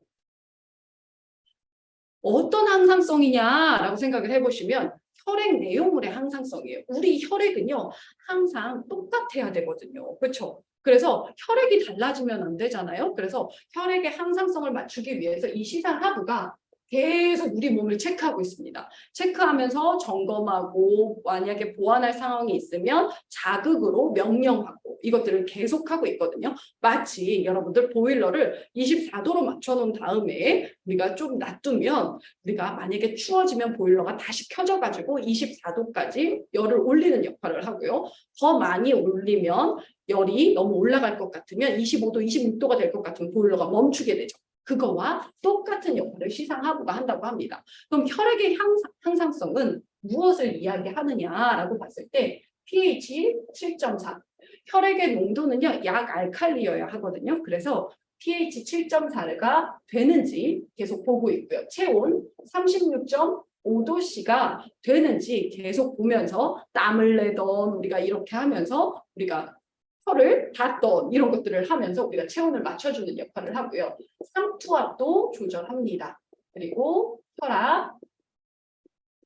어떤 항상성이냐라고 생각을 해보시면 혈액 내용물의 항상성이에요. 우리 혈액은요, 항상 똑같아야 되거든요. 그렇죠? 그래서 혈액이 달라지면 안 되잖아요. 그래서 혈액의 항상성을 맞추기 위해서 이 시상하부가 계속 우리 몸을 체크하고 있습니다. 체크하면서 점검하고 만약에 보완할 상황이 있으면 자극으로 명령하고 이것들을 계속하고 있거든요. 마치 여러분들 보일러를 24도로 맞춰놓은 다음에 우리가 좀 놔두면 우리가 만약에 추워지면 보일러가 다시 켜져가지고 24도까지 열을 올리는 역할을 하고요. 더 많이 올리면 열이 너무 올라갈 것 같으면 25도, 26도가 될 것 같으면 보일러가 멈추게 되죠. 그거와 똑같은 역할을 시상하부가 한다고 합니다. 그럼 혈액의 항상성은 무엇을 이야기하느냐라고 봤을 때 pH 7.4. 혈액의 농도는요, 약 알칼리여야 하거든요. 그래서 pH 7.4가 되는지 계속 보고 있고요. 체온 36.5도씨가 되는지 계속 보면서 땀을 내던 우리가 이렇게 하면서 우리가 혀를 닫던 이런 것들을 하면서 우리가 체온을 맞춰주는 역할을 하고요. 상투압도 조절합니다. 그리고 혈압,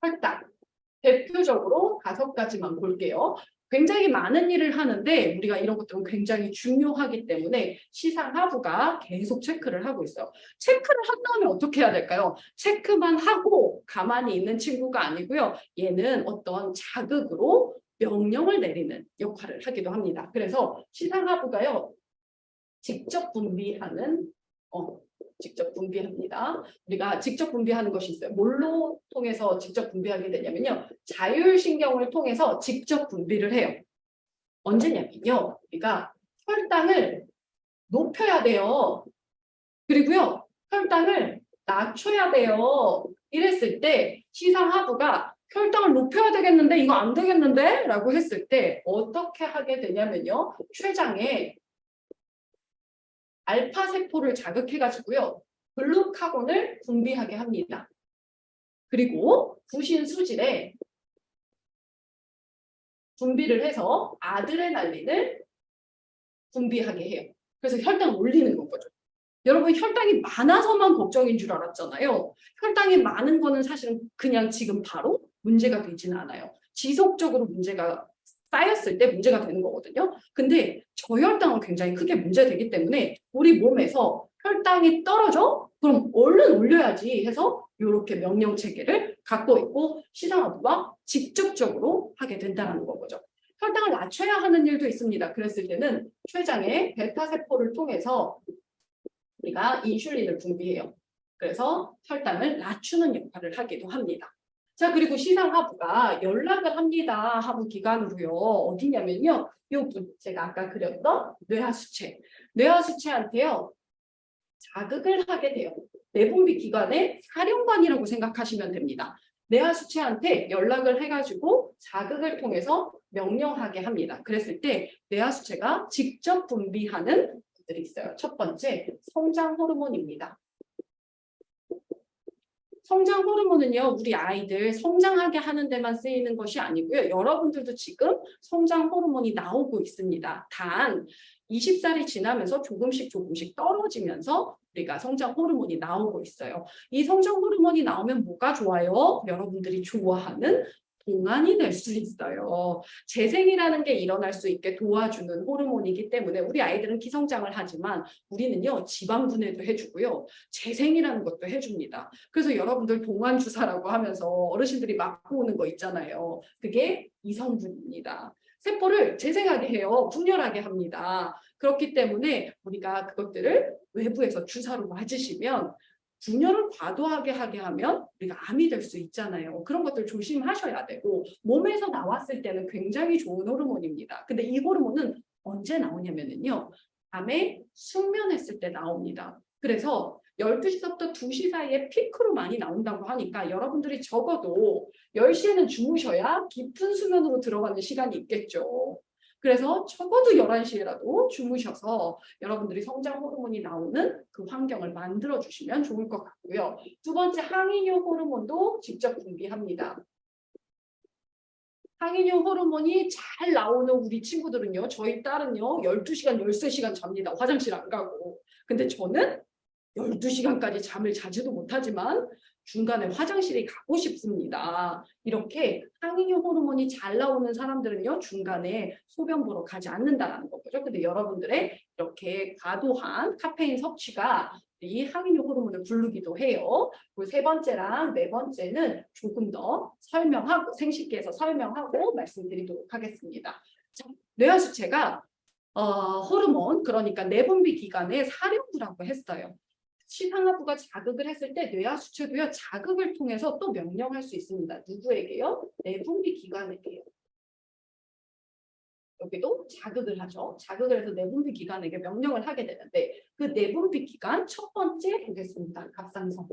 혈당. 대표적으로 5가지만 볼게요. 굉장히 많은 일을 하는데 우리가 이런 것들은 굉장히 중요하기 때문에 시상하부가 계속 체크를 하고 있어요. 체크를 한다면 어떻게 해야 될까요? 체크만 하고 가만히 있는 친구가 아니고요. 얘는 어떤 자극으로 명령을 내리는 역할을 하기도 합니다. 그래서 시상하부가요. 직접 분비합니다. 우리가 직접 분비하는 것이 있어요. 뭘로 통해서 직접 분비하게 되냐면요. 자율신경을 통해서 직접 분비를 해요. 언제냐면요. 우리가 혈당을 높여야 돼요. 그리고요. 혈당을 낮춰야 돼요. 이랬을 때 시상하부가 혈당을 높여야 되겠는데 이거 안 되겠는데? 라고 했을 때 어떻게 하게 되냐면요. 췌장에 알파세포를 자극해가지고요. 글루카곤을 분비하게 합니다. 그리고 부신 수질에 분비를 해서 아드레날린을 분비하게 해요. 그래서 혈당을 올리는 거죠. 여러분 혈당이 많아서만 걱정인 줄 알았잖아요. 혈당이 많은 거는 사실은 그냥 지금 바로 문제가 되지는 않아요. 지속적으로 문제가 쌓였을 때 문제가 되는 거거든요. 근데 저혈당은 굉장히 크게 문제되기 때문에 우리 몸에서 혈당이 떨어져? 그럼 얼른 올려야지 해서 이렇게 명령 체계를 갖고 있고 시상하부가 직접적으로 하게 된다는 거죠. 혈당을 낮춰야 하는 일도 있습니다. 그랬을 때는 췌장의 베타세포를 통해서 우리가 인슐린을 분비해요. 그래서 혈당을 낮추는 역할을 하기도 합니다. 자, 그리고 시상하부가 연락을 합니다. 하부 기관으로요. 어디냐면요. 여기 제가 아까 그렸던 뇌하수체. 뇌하수체한테요. 자극을 하게 돼요. 내분비 기관의 사령관이라고 생각하시면 됩니다. 뇌하수체한테 연락을 해가지고 자극을 통해서 명령하게 합니다. 그랬을 때 뇌하수체가 직접 분비하는 것들이 있어요. 첫 번째, 성장 호르몬입니다. 성장 호르몬은요, 우리 아이들 성장하게 하는 데만 쓰이는 것이 아니고요. 여러분들도 지금 성장 호르몬이 나오고 있습니다. 단 20살이 지나면서 조금씩 떨어지면서 우리가 성장 호르몬이 나오고 있어요. 이 성장 호르몬이 나오면 뭐가 좋아요? 여러분들이 좋아하는 동안이 될 수 있어요. 재생이라는 게 일어날 수 있게 도와주는 호르몬이기 때문에 우리 아이들은 기성장을 하지만 우리는요 지방 분해도 해주고요 재생이라는 것도 해줍니다. 그래서 여러분들 동안 주사라고 하면서 어르신들이 맞고 오는 거 있잖아요. 그게 이 성분입니다. 세포를 재생하게 해요. 분열하게 합니다. 그렇기 때문에 우리가 그것들을 외부에서 주사로 맞으시면 분열을 과도하게 하게 하면 우리가 암이 될 수 있잖아요. 그런 것들 조심하셔야 되고 몸에서 나왔을 때는 굉장히 좋은 호르몬입니다. 근데 이 호르몬은 언제 나오냐면요. 밤에 숙면했을 때 나옵니다. 그래서 12시부터 2시 사이에 피크로 많이 나온다고 하니까 여러분들이 적어도 10시에는 주무셔야 깊은 수면으로 들어가는 시간이 있겠죠. 그래서 적어도 11시에라도 주무셔서 여러분들이 성장 호르몬이 나오는 그 환경을 만들어 주시면 좋을 것 같고요. 두 번째, 항이뇨 호르몬도 직접 분비합니다. 항이뇨 호르몬이 잘 나오는 우리 친구들은요. 저희 딸은요. 12시간, 13시간 잡니다. 화장실 안 가고. 근데 저는 12시간까지 잠을 자지도 못하지만 중간에 화장실에 가고 싶습니다. 이렇게 항이뇨 호르몬이 잘 나오는 사람들은요. 중간에 소변 보러 가지 않는다는 거죠. 근데 여러분들의 이렇게 과도한 카페인 섭취가 이 항이뇨 호르몬을 부르기도 해요. 그리고 세 번째랑 네 번째는 조금 더 설명하고 생식기에서 설명하고 말씀드리도록 하겠습니다. 자, 뇌하수체가 호르몬, 그러니까 내분비 기관의 사령부라고 했어요. 시상하부가 자극을 했을 때 뇌하수체도요 자극을 통해서 또 명령할 수 있습니다. 누구에게요? 내분비 기관에게요. 여기도 자극을 하죠. 자극을 해서 내분비 기관에게 명령을 하게 되는데 그 내분비 기관 첫 번째 보겠습니다. 갑상선.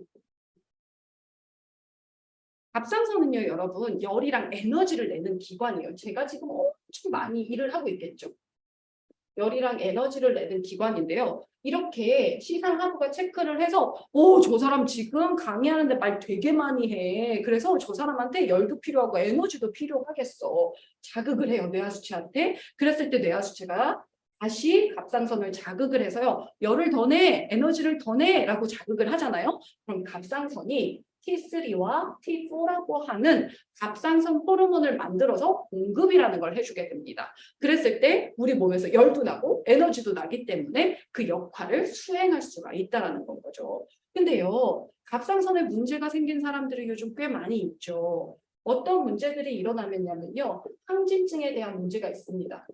갑상선은요, 여러분 열이랑 에너지를 내는 기관이에요. 제가 지금 엄청 많이 일을 하고 있겠죠. 열이랑 에너지를 내는 기관인데요. 이렇게 시상하부가 체크를 해서 저 사람 지금 강의하는데 말 되게 많이 해. 그래서 저 사람한테 열도 필요하고 에너지도 필요하겠어. 자극을 해요. 뇌하수체한테. 그랬을 때 뇌하수체가 다시 갑상선을 자극을 해서요. 열을 더 내, 에너지를 더 내라고 자극을 하잖아요. 그럼 갑상선이 T3와 T4라고 하는 갑상선 호르몬을 만들어서 공급이라는 걸 해주게 됩니다. 그랬을 때 우리 몸에서 열도 나고 에너지도 나기 때문에 그 역할을 수행할 수가 있다는 건 거죠. 근데요, 갑상선에 문제가 생긴 사람들이 요즘 꽤 많이 있죠. 어떤 문제들이 일어나면요, 항진증에 대한 문제가 있습니다.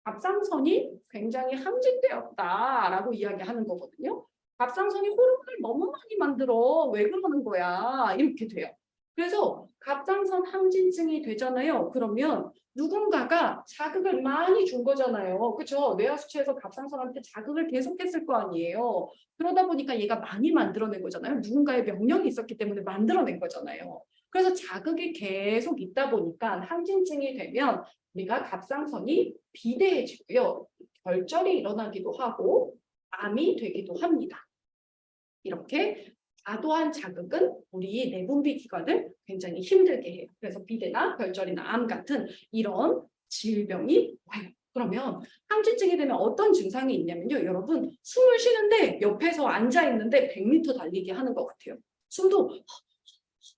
갑상선이 굉장히 항진되었다라고 이야기하는 거거든요. 갑상선이 호르몬을 너무 많이 만들어. 왜 그러는 거야? 이렇게 돼요. 그래서 갑상선 항진증이 되잖아요. 그러면 누군가가 자극을 많이 준 거잖아요. 그렇죠? 뇌하수체에서 갑상선한테 자극을 계속했을 거 아니에요. 그러다 보니까 얘가 많이 만들어낸 거잖아요. 누군가의 명령이 있었기 때문에 만들어낸 거잖아요. 그래서 자극이 계속 있다 보니까 항진증이 되면 우리가 갑상선이 비대해지고요. 결절이 일어나기도 하고 암이 되기도 합니다. 이렇게 과도한 자극은 우리 내분비 기관을 굉장히 힘들게 해요. 그래서 비대나 결절이나 암 같은 이런 질병이 와요. 그러면 항진증이 되면 어떤 증상이 있냐면요. 여러분 숨을 쉬는데 옆에서 앉아 있는데 100m 달리기 하는 것 같아요. 숨도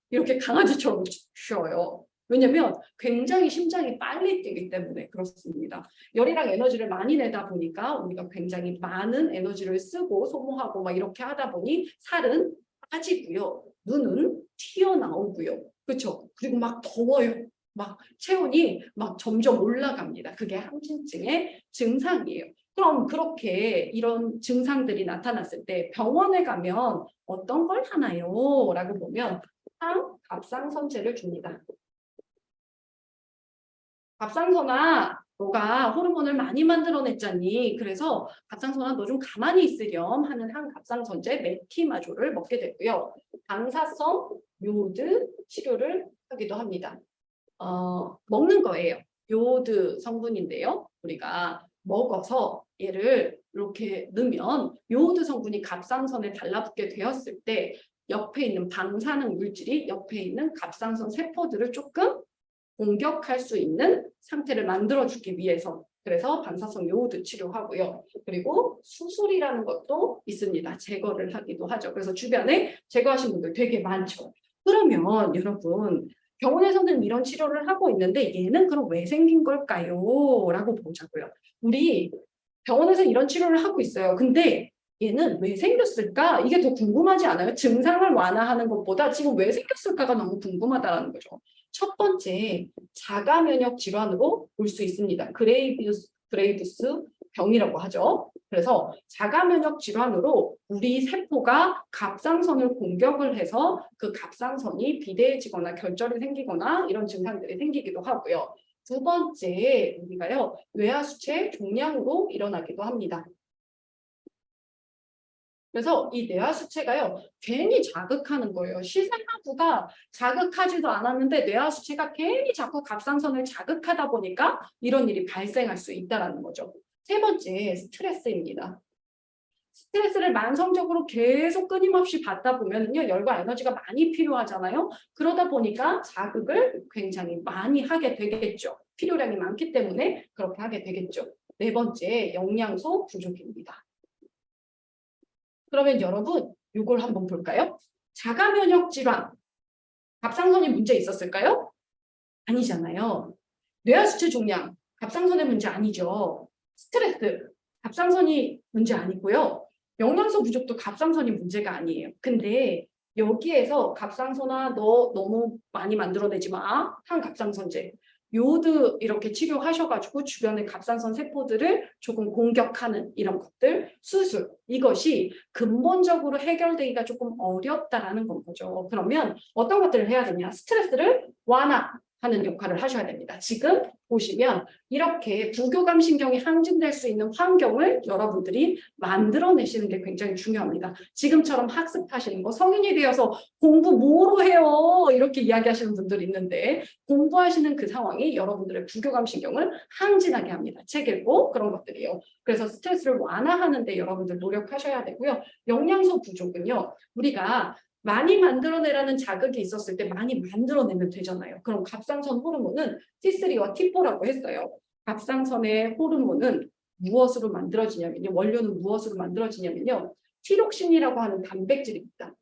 이렇게 강아지처럼 쉬어요. 왜냐면 굉장히 심장이 빨리 뛰기 때문에 그렇습니다. 열이랑 에너지를 많이 내다 보니까 우리가 굉장히 많은 에너지를 쓰고 소모하고 막 이렇게 하다 보니 살은 빠지고요. 눈은 튀어나오고요. 그렇죠? 그리고 막 더워요. 막 체온이 막 점점 올라갑니다. 그게 항진증의 증상이에요. 그럼 그렇게 이런 증상들이 나타났을 때 병원에 가면 어떤 걸 하나요? 라고 보면 갑상선제를 줍니다. 갑상선아, 너가 호르몬을 많이 만들어냈잖니. 그래서 갑상선아, 너 좀 가만히 있으렴 하는 항갑상선제 메티마조를 먹게 되고요. 방사성 요오드 치료를 하기도 합니다. 먹는 거예요. 요오드 성분인데요. 우리가 먹어서 얘를 이렇게 넣으면 요오드 성분이 갑상선에 달라붙게 되었을 때 옆에 있는 방사능 물질이 옆에 있는 갑상선 세포들을 조금 공격할 수 있는 상태를 만들어주기 위해서 그래서 방사성 요오드 치료하고요. 그리고 수술이라는 것도 있습니다. 제거를 하기도 하죠. 그래서 주변에 제거하신 분들 되게 많죠. 그러면 여러분 병원에서는 이런 치료를 하고 있는데 얘는 그럼 왜 생긴 걸까요? 라고 보자고요. 우리 병원에서 이런 치료를 하고 있어요. 근데 얘는 왜 생겼을까? 이게 더 궁금하지 않아요? 증상을 완화하는 것보다 지금 왜 생겼을까가 너무 궁금하다는 거죠. 첫 번째, 자가 면역 질환으로 볼 수 있습니다. 그레이브스 병이라고 하죠. 그래서 자가면역 질환으로 우리 세포가 갑상선을 공격을 해서 그 갑상선이 비대해지거나 결절이 생기거나 이런 증상들이 생기기도 하고요. 두 번째, 우리가요, 뇌하수체 종양으로 일어나기도 합니다. 그래서 이 뇌하수체가요, 괜히 자극하는 거예요. 시생하부가 자극하지도 않았는데 뇌하수체가 괜히 자꾸 갑상선을 자극하다 보니까 이런 일이 발생할 수 있다는 거죠. 세 번째, 스트레스입니다. 스트레스를 만성적으로 계속 끊임없이 받다 보면요, 열과 에너지가 많이 필요하잖아요. 그러다 보니까 자극을 굉장히 많이 하게 되겠죠. 필요량이 많기 때문에 그렇게 하게 되겠죠. 네 번째, 영양소 부족입니다. 그러면 여러분, 이걸 한번 볼까요? 자가면역 질환, 갑상선이 문제 있었을까요? 아니잖아요. 뇌하수체 종양, 갑상선의 문제 아니죠. 스트레스, 갑상선이 문제 아니고요. 영양소 부족도 갑상선이 문제가 아니에요. 근데 여기에서 갑상선아 너 너무 많이 만들어내지 마. 항갑상선제. 요오드 이렇게 치료하셔가지고 주변의 갑상선 세포들을 조금 공격하는 이런 것들, 수술, 이것이 근본적으로 해결되기가 조금 어렵다라는 건 거죠. 그러면 어떤 것들을 해야 되냐? 스트레스를 완화하는 역할을 하셔야 됩니다. 지금 보시면 이렇게 부교감 신경이 항진될 수 있는 환경을 여러분들이 만들어내시는 게 굉장히 중요합니다. 지금처럼 학습하시는 거, 성인이 되어서 공부 뭐로 해요? 이렇게 이야기하시는 분들이 있는데 공부하시는 그 상황이 여러분들의 부교감 신경을 항진하게 합니다. 책 읽고 그런 것들이요. 그래서 스트레스를 완화하는 데 여러분들 노력하셔야 되고요. 영양소 부족은요, 우리가 많이 만들어내라는 자극이 있었을 때 많이 만들어내면 되잖아요. 그럼 갑상선 호르몬은 T3와 T4라고 했어요. 갑상선의 호르몬은 무엇으로 만들어지냐면요. 원료는 무엇으로 만들어지냐면요. 티록신이라고 하는 단백질입니다.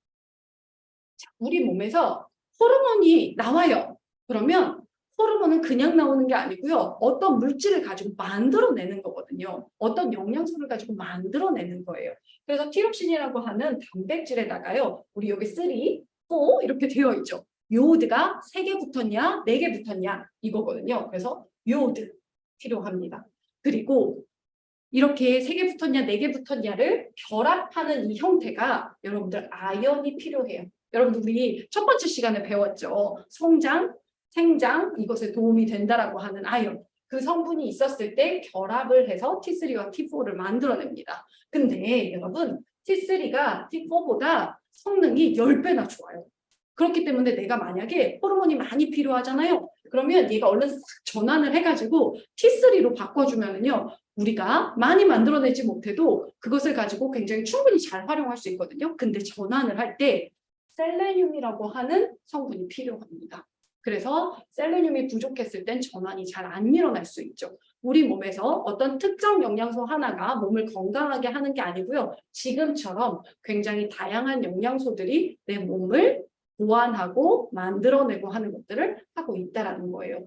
자, 우리 몸에서 호르몬이 나와요. 그러면 호르몬은 그냥 나오는 게 아니고요. 어떤 물질을 가지고 만들어내는 거거든요. 어떤 영양소를 가지고 만들어내는 거예요. 그래서 티록신이라고 하는 단백질에다가요. 우리 여기 3, 4 이렇게 되어 있죠. 요오드가 3개 붙었냐, 4개 붙었냐 이거거든요. 그래서 요오드 필요합니다. 그리고 이렇게 3개 붙었냐, 4개 붙었냐를 결합하는 이 형태가 여러분들 아연이 필요해요. 여러분들 우리 첫 번째 시간에 배웠죠. 성장, 생장, 이것에 도움이 된다라고 하는 아연. 그 성분이 있었을 때 결합을 해서 T3와 T4를 만들어냅니다. 근데 여러분 T3가 T4보다 성능이 10배나 좋아요. 그렇기 때문에 내가 만약에 호르몬이 많이 필요하잖아요. 그러면 얘가 얼른 싹 전환을 해가지고 T3로 바꿔주면은요. 우리가 많이 만들어내지 못해도 그것을 가지고 굉장히 충분히 잘 활용할 수 있거든요. 근데 전환을 할 때 셀레늄이라고 하는 성분이 필요합니다. 그래서 셀레늄이 부족했을 땐 전환이 잘 안 일어날 수 있죠. 우리 몸에서 어떤 특정 영양소 하나가 몸을 건강하게 하는 게 아니고요. 지금처럼 굉장히 다양한 영양소들이 내 몸을 보완하고 만들어내고 하는 것들을 하고 있다는 거예요.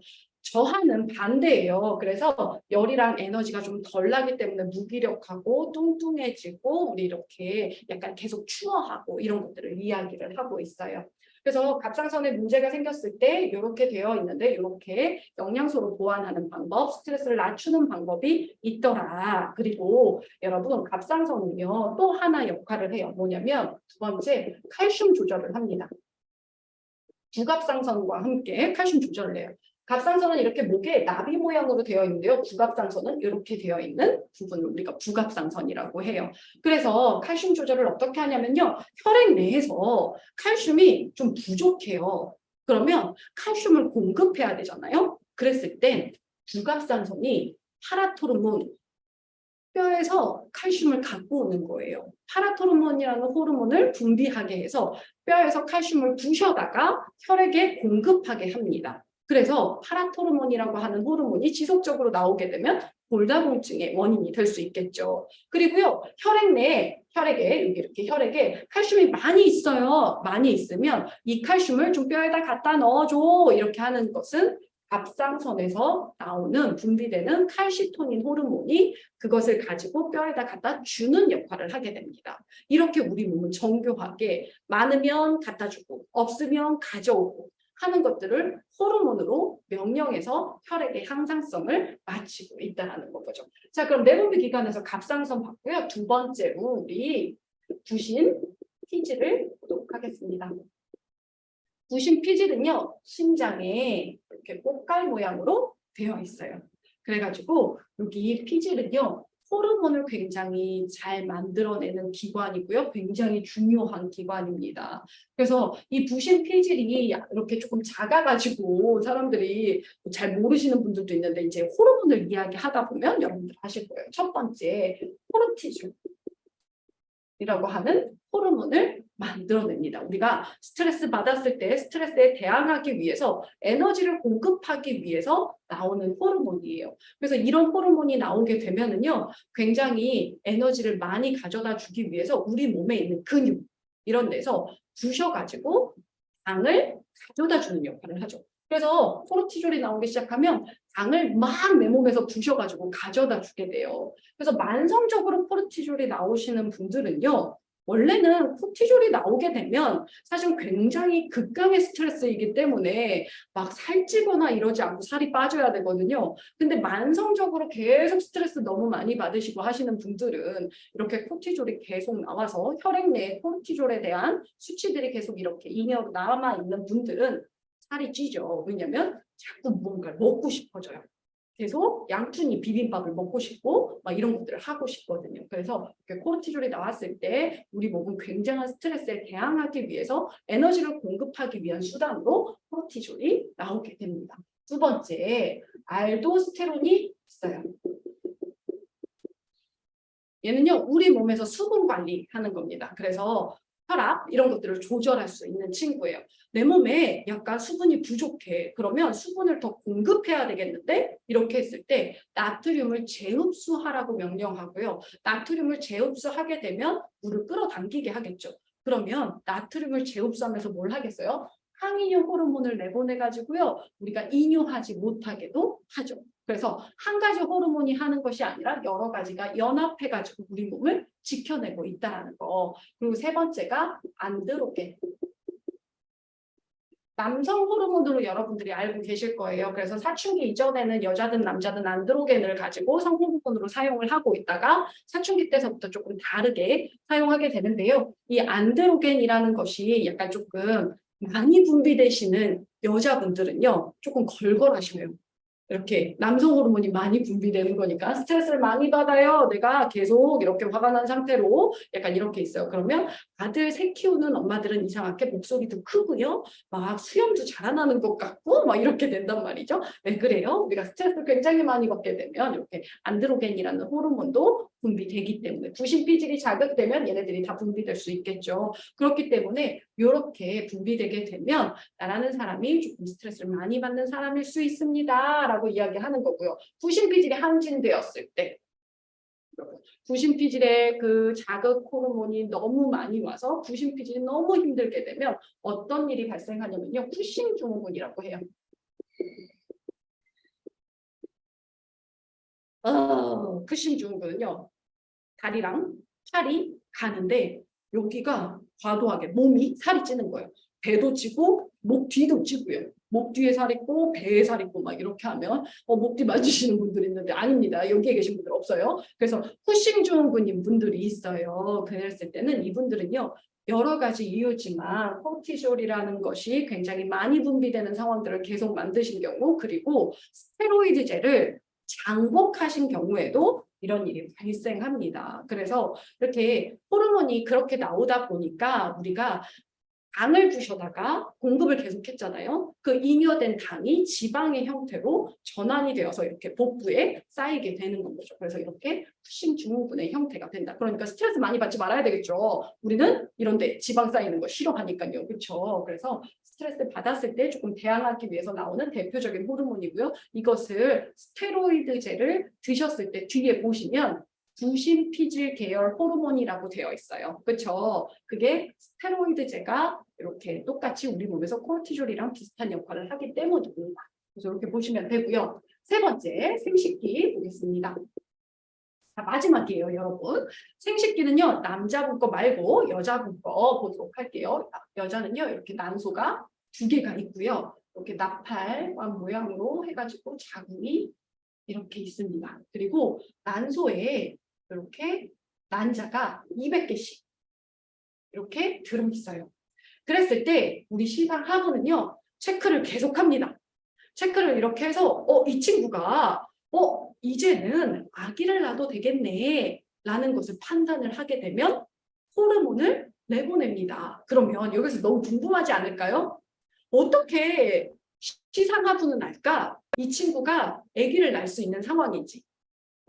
저하는 반대예요. 그래서 열이랑 에너지가 좀 덜 나기 때문에 무기력하고 뚱뚱해지고 우리 이렇게 약간 계속 추워하고 이런 것들을 이야기를 하고 있어요. 그래서 갑상선에 문제가 생겼을 때 이렇게 되어 있는데 이렇게 영양소로 보완하는 방법, 스트레스를 낮추는 방법이 있더라. 그리고 여러분 갑상선은요 또 하나 역할을 해요. 뭐냐면 두 번째 칼슘 조절을 합니다. 부갑상선과 함께 칼슘 조절을 해요. 갑상선은 이렇게 목에 나비 모양으로 되어 있는데요. 부갑상선은 이렇게 되어 있는 부분을 우리가 부갑상선이라고 해요. 그래서 칼슘 조절을 어떻게 하냐면요. 혈액 내에서 칼슘이 좀 부족해요. 그러면 칼슘을 공급해야 되잖아요. 그랬을 때 부갑상선이 파라토르몬, 뼈에서 칼슘을 갖고 오는 거예요. 파라토르몬이라는 호르몬을 분비하게 해서 뼈에서 칼슘을 부셔다가 혈액에 공급하게 합니다. 그래서 파라토르몬이라고 하는 호르몬이 지속적으로 나오게 되면 골다공증의 원인이 될 수 있겠죠. 그리고요, 혈액 내에 혈액에 여기 이렇게 혈액에 칼슘이 많이 있어요. 많이 있으면 이 칼슘을 좀 뼈에다 갖다 넣어줘 이렇게 하는 것은 갑상선에서 나오는 분비되는 칼시토닌 호르몬이 그것을 가지고 뼈에다 갖다 주는 역할을 하게 됩니다. 이렇게 우리 몸은 정교하게 많으면 갖다 주고 없으면 가져오고 하는 것들을 호르몬으로 명령해서 혈액의 항상성을 맞추고 있다는 거죠. 자, 그럼 내분비 기관에서 갑상선 봤고요. 두 번째로 우리 부신 피질을 보도록 하겠습니다. 부신 피질은요, 심장에 이렇게 꽃갈 모양으로 되어 있어요. 그래가지고 여기 피질은요, 호르몬을 굉장히 잘 만들어내는 기관이고요. 굉장히 중요한 기관입니다. 그래서 이 부신 피질이 이렇게 조금 작아가지고 사람들이 잘 모르시는 분들도 있는데 이제 호르몬을 이야기하다 보면 여러분들 아실 거예요. 첫 번째, 코르티졸. 이라고 하는 호르몬을 만들어냅니다. 우리가 스트레스 받았을 때 스트레스에 대항하기 위해서 에너지를 공급하기 위해서 나오는 호르몬이에요. 그래서 이런 호르몬이 나오게 되면은요, 굉장히 에너지를 많이 가져다 주기 위해서 우리 몸에 있는 근육 이런 데서 부셔가지고 당을 가져다 주는 역할을 하죠. 그래서 코르티졸이 나오기 시작하면 당을 막 내 몸에서 부셔가지고 가져다 주게 돼요. 그래서 만성적으로 코르티졸이 나오시는 분들은요, 원래는 코르티졸이 나오게 되면 사실 굉장히 극강의 스트레스이기 때문에 막 살찌거나 이러지 않고 살이 빠져야 되거든요. 근데 만성적으로 계속 스트레스 너무 많이 받으시고 하시는 분들은 이렇게 코르티졸이 계속 나와서 혈액 내에 코르티졸에 대한 수치들이 계속 이렇게 잉여로 남아있는 분들은 살이 찌죠. 왜냐면 자꾸 뭔가를 먹고 싶어져요. 계속 양푼이 비빔밥을 먹고 싶고 막 이런 것들을 하고 싶거든요. 그래서 코르티졸이 나왔을 때 우리 몸은 굉장한 스트레스에 대항하기 위해서 에너지를 공급하기 위한 수단으로 코르티졸이 나오게 됩니다. 두 번째, 알도스테론이 있어요. 얘는요, 우리 몸에서 수분 관리하는 겁니다. 그래서 혈압 이런 것들을 조절할 수 있는 친구예요. 내 몸에 약간 수분이 부족해. 그러면 수분을 더 공급해야 되겠는데 이렇게 했을 때 나트륨을 재흡수하라고 명령하고요. 나트륨을 재흡수하게 되면 물을 끌어당기게 하겠죠. 그러면 나트륨을 재흡수하면서 뭘 하겠어요? 항이뇨 호르몬을 내보내가지고요. 우리가 이뇨하지 못하게도 하죠. 그래서 한 가지 호르몬이 하는 것이 아니라 여러 가지가 연합해가지고 우리 몸을 지켜내고 있다는 거. 그리고 세 번째가 안드로겐. 남성 호르몬으로 여러분들이 알고 계실 거예요. 그래서 사춘기 이전에는 여자든 남자든 안드로겐을 가지고 성호르몬으로 사용을 하고 있다가 사춘기 때서부터 조금 다르게 사용하게 되는데요. 이 안드로겐이라는 것이 약간 조금 많이 분비되시는 여자분들은요, 조금 걸걸하시네요. 이렇게 남성 호르몬이 많이 분비되는 거니까 스트레스를 많이 받아요. 내가 계속 이렇게 화가 난 상태로 약간 이렇게 있어요. 그러면 아들 새 키우는 엄마들은 이상하게 목소리도 크고요. 막 수염도 자라나는 것 같고 막 이렇게 된단 말이죠. 왜 그래요? 우리가 스트레스를 굉장히 많이 받게 되면 이렇게 안드로겐이라는 호르몬도 분비되기 때문에 부신피질이 자극되면 얘네들이 다 분비될 수 있겠죠. 그렇기 때문에 이렇게 분비되게 되면 나라는 사람이 조금 스트레스를 많이 받는 사람일 수 있습니다. 라고 이야기하는 거고요. 부신피질이 항진되었을 때 부신피질의 그 자극 호르몬이 너무 많이 와서 부신피질이 너무 힘들게 되면 어떤 일이 발생하냐면요. 쿠싱 증후군이라고 해요. 쿠싱 증후군은요. 다리랑 팔이 가는데 여기가 과도하게 몸이 살이 찌는 거예요. 배도 찌고 목 뒤도 찌고요. 목 뒤에 살 있고 배에 살 있고 막 이렇게 하면 목 뒤 만지시는 분들이 있는데 아닙니다. 여기에 계신 분들 없어요. 그래서 쿠싱 증후군인 분들이 있어요. 그랬을 때는 이분들은요. 여러 가지 이유지만 코르티졸이라는 것이 굉장히 많이 분비되는 상황들을 계속 만드신 경우 그리고 스테로이드제를 장복하신 경우에도 이런 일이 발생합니다. 그래서 이렇게 호르몬이 그렇게 나오다 보니까 우리가 당을 부셔다가 공급을 계속했잖아요. 그 잉여된 당이 지방의 형태로 전환이 되어서 이렇게 복부에 쌓이게 되는 거죠. 그래서 이렇게 쿠싱 증후군의 형태가 된다. 그러니까 스트레스 많이 받지 말아야 되겠죠. 우리는 이런데 지방 쌓이는 거 싫어하니까요. 그렇죠? 그래서 스트레스 받았을 때 조금 대항하기 위해서 나오는 대표적인 호르몬이고요. 이것을 스테로이드제를 드셨을 때 뒤에 보시면 부신피질 계열 호르몬이라고 되어 있어요. 그렇죠? 그게 스테로이드제가 이렇게 똑같이 우리 몸에서 코르티졸이랑 비슷한 역할을 하기 때문입니다. 그래서 이렇게 보시면 되고요. 세 번째, 생식기 보겠습니다. 자, 마지막이에요, 여러분. 생식기는요, 남자분 거 말고 여자분 거 보도록 할게요. 여자는요, 이렇게 난소가 두 개가 있고요. 이렇게 나팔관 모양으로 해가지고 자궁이 이렇게 있습니다. 그리고 난소에 이렇게 난자가 200개씩 이렇게 들어있어요. 그랬을 때 우리 시상하부는요, 체크를 계속합니다. 체크를 이렇게 해서 이 친구가 이제는 아기를 낳아도 되겠네 라는 것을 판단을 하게 되면 호르몬을 내보냅니다. 그러면 여기서 너무 궁금하지 않을까요? 어떻게 시상하부는 알까? 이 친구가 아기를 낳을 수 있는 상황인지.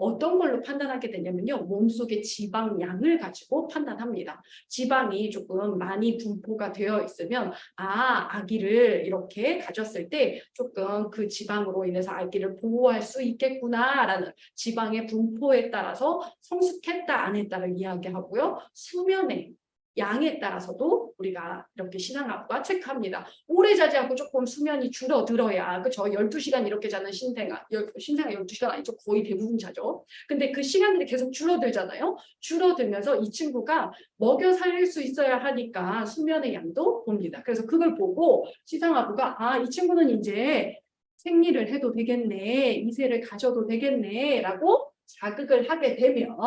어떤 걸로 판단하게 되냐면요. 몸속의 지방량을 가지고 판단합니다. 지방이 조금 많이 분포가 되어 있으면 아기를 이렇게 가졌을 때 조금 그 지방으로 인해서 아기를 보호할 수 있겠구나라는 지방의 분포에 따라서 성숙했다 안 했다를 이야기하고요. 수면의 양에 따라서도 우리가 이렇게 신앙학과 체크합니다. 오래 자지 않고 조금 수면이 줄어들어야, 그쵸? 12시간 이렇게 자는 신생아 12시간 아니죠? 거의 대부분 자죠. 근데 그 시간들이 계속 줄어들잖아요. 줄어들면서 이 친구가 먹여 살릴 수 있어야 하니까 수면의 양도 봅니다. 그래서 그걸 보고 시상학부가 이 친구는 이제 생리를 해도 되겠네, 이세를 가져도 되겠네 라고 자극을 하게 되면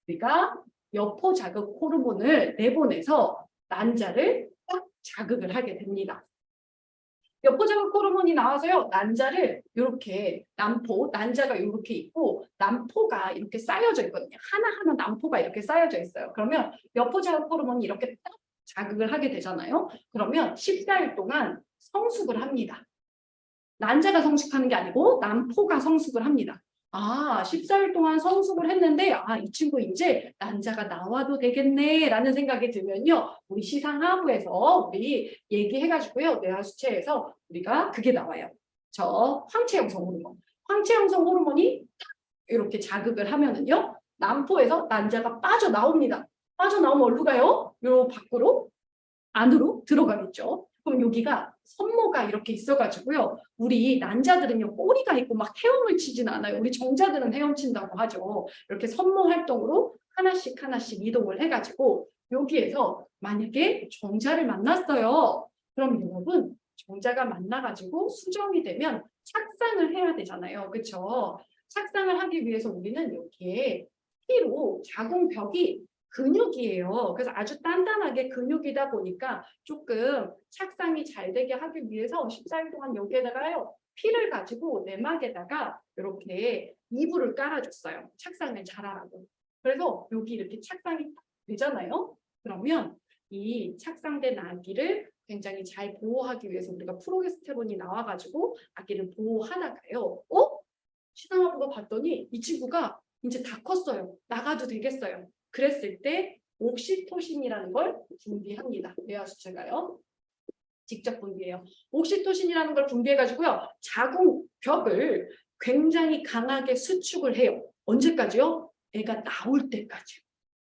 우리가 여포 자극 호르몬을 내보내서 난자를 딱 자극을 하게 됩니다. 여포 자극 호르몬이 나와서요, 난자를 이렇게 난자가 이렇게 있고 난포가 이렇게 쌓여져 있거든요. 하나하나 난포가 이렇게 쌓여져 있어요. 그러면 여포 자극 호르몬이 이렇게 딱 자극을 하게 되잖아요. 그러면 14일 동안 성숙을 합니다. 난자가 성숙하는 게 아니고 난포가 성숙을 합니다. 14일 동안 성숙을 했는데 이 친구 이제 난자가 나와도 되겠네 라는 생각이 들면요. 우리 시상하부에서 우리 얘기해가지고요. 뇌하수체에서 우리가 그게 나와요. 저 황체 형성 호르몬. 황체 형성 호르몬이 이렇게 자극을 하면은요. 난포에서 난자가 빠져나옵니다. 빠져나오면 어디로 가요? 요 밖으로? 안으로 들어가겠죠. 그럼 여기가 선모가 이렇게 있어가지고요. 우리 난자들은요, 꼬리가 있고 막 헤엄을 치진 않아요. 우리 정자들은 헤엄친다고 하죠. 이렇게 선모 활동으로 하나씩 하나씩 이동을 해가지고 여기에서 만약에 정자를 만났어요. 그럼 여러분, 정자가 만나가지고 수정이 되면 착상을 해야 되잖아요. 그렇죠? 착상을 하기 위해서 우리는 여기에 피로 자궁벽이 근육이에요. 그래서 아주 단단하게 근육이다 보니까 조금 착상이 잘 되게 하기 위해서 14일 동안 여기에다가요. 피를 가지고 내막에다가 이렇게 이불을 깔아줬어요. 착상을 잘하라고. 그래서 여기 이렇게 착상이 되잖아요. 그러면 이 착상된 아기를 굉장히 잘 보호하기 위해서 우리가 프로게스테론이 나와가지고 아기를 보호하다가요. 시상하고 봤더니 이 친구가 이제 다 컸어요. 나가도 되겠어요. 그랬을 때 옥시토신이라는 걸 분비합니다. 뇌하수체가요. 직접 분비해요. 옥시토신이라는 걸 분비해가지고요. 자궁벽을 굉장히 강하게 수축을 해요. 언제까지요? 애가 나올 때까지.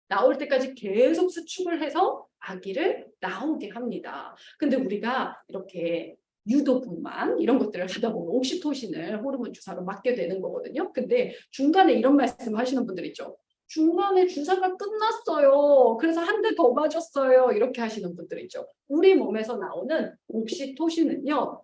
나올 때까지 계속 수축을 해서 아기를 나오게 합니다. 근데 우리가 이렇게 유도분만 이런 것들을 하다 보면 옥시토신을 호르몬 주사로 맞게 되는 거거든요. 근데 중간에 이런 말씀 하시는 분들 있죠. 중간에 주사가 끝났어요. 그래서 한 대 더 맞았어요. 이렇게 하시는 분들 있죠. 우리 몸에서 나오는 옥시토신은요.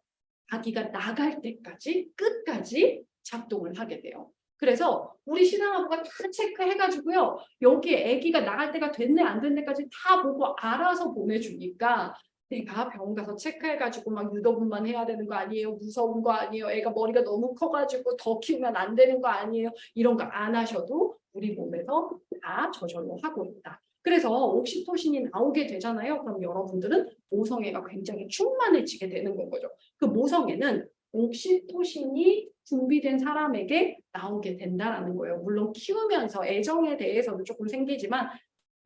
아기가 나갈 때까지 끝까지 작동을 하게 돼요. 그래서 우리 신앙학부가 다 체크해가지고요. 여기에 아기가 나갈 때가 됐네 안 됐네까지 다 보고 알아서 보내주니까 내가 병원 가서 체크해가지고 막 유도분만 해야 되는 거 아니에요? 무서운 거 아니에요? 애가 머리가 너무 커가지고 더 키우면 안 되는 거 아니에요? 이런 거 안 하셔도 우리 몸에서 다 저절로 하고 있다. 그래서 옥시토신이 나오게 되잖아요. 그럼 여러분들은 모성애가 굉장히 충만해지게 되는 거죠. 그 모성애는 옥시토신이 분비된 사람에게 나오게 된다라는 거예요. 물론 키우면서 애정에 대해서도 조금 생기지만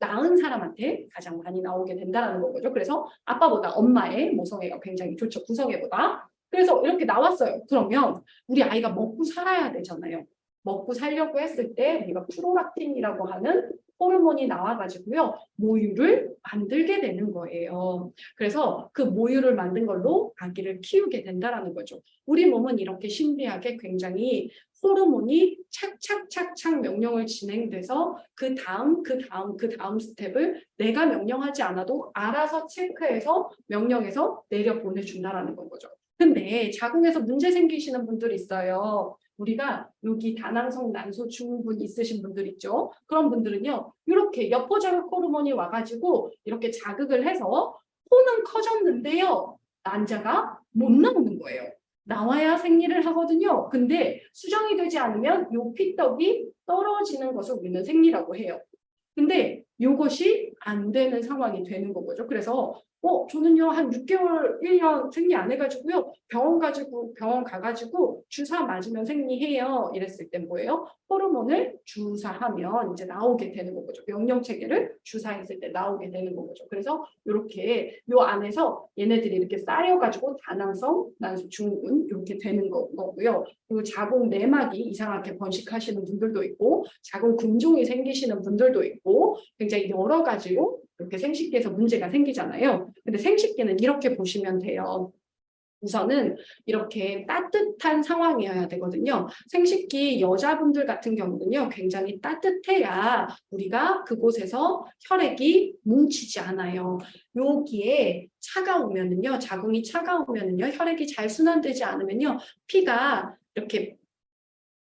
낳은 사람한테 가장 많이 나오게 된다는 거죠. 그래서 아빠보다 엄마의 모성애가 굉장히 좋죠. 구성애보다. 그래서 이렇게 나왔어요. 그러면 우리 아이가 먹고 살아야 되잖아요. 먹고 살려고 했을 때 우리가 프로락틴이라고 하는 호르몬이 나와가지고요. 모유를 만들게 되는 거예요. 그래서 그 모유를 만든 걸로 아기를 키우게 된다는 거죠. 우리 몸은 이렇게 신비하게 굉장히 호르몬이 착착착착 차곡차곡 명령을 진행돼서 그 다음 스텝을 내가 명령하지 않아도 알아서 체크해서 명령해서 내려 보내준다라는 건 거죠. 근데 자궁에서 문제 생기시는 분들 있어요. 우리가 여기 다낭성 난소 증후군 있으신 분들 있죠. 그런 분들은요. 이렇게 여포자극 호르몬이 와가지고 이렇게 자극을 해서 코는 커졌는데요. 난자가 못 나오는 거예요. 나와야 생리를 하거든요. 근데 수정이 되지 않으면 요 피떡이 떨어지는 것을 우리는 생리라고 해요. 근데 이것이 안 되는 상황이 되는 거죠. 그래서 저는요 한 6개월, 1년 생리 안 해가지고요 병원 가가지고 주사 맞으면 생리해요. 이랬을 때 뭐예요? 호르몬을 주사하면 이제 나오게 되는 거죠. 명령 체계를 주사했을 때 나오게 되는 거죠. 그래서 이렇게 요 안에서 얘네들이 이렇게 쌓여가지고 다낭성 난소 증후군 이렇게 되는 거고요. 그리고 자궁 내막이 이상하게 번식하시는 분들도 있고 자궁 근종이 생기시는 분들도 있고 굉장히 여러 가지로 이렇게 생식기에서 문제가 생기잖아요. 근데 생식기는 이렇게 보시면 돼요. 우선은 이렇게 따뜻한 상황이어야 되거든요. 생식기 여자분들 같은 경우는요. 굉장히 따뜻해야 우리가 그곳에서 혈액이 뭉치지 않아요. 여기에 차가우면은요. 자궁이 차가우면은요. 혈액이 잘 순환되지 않으면요. 피가 이렇게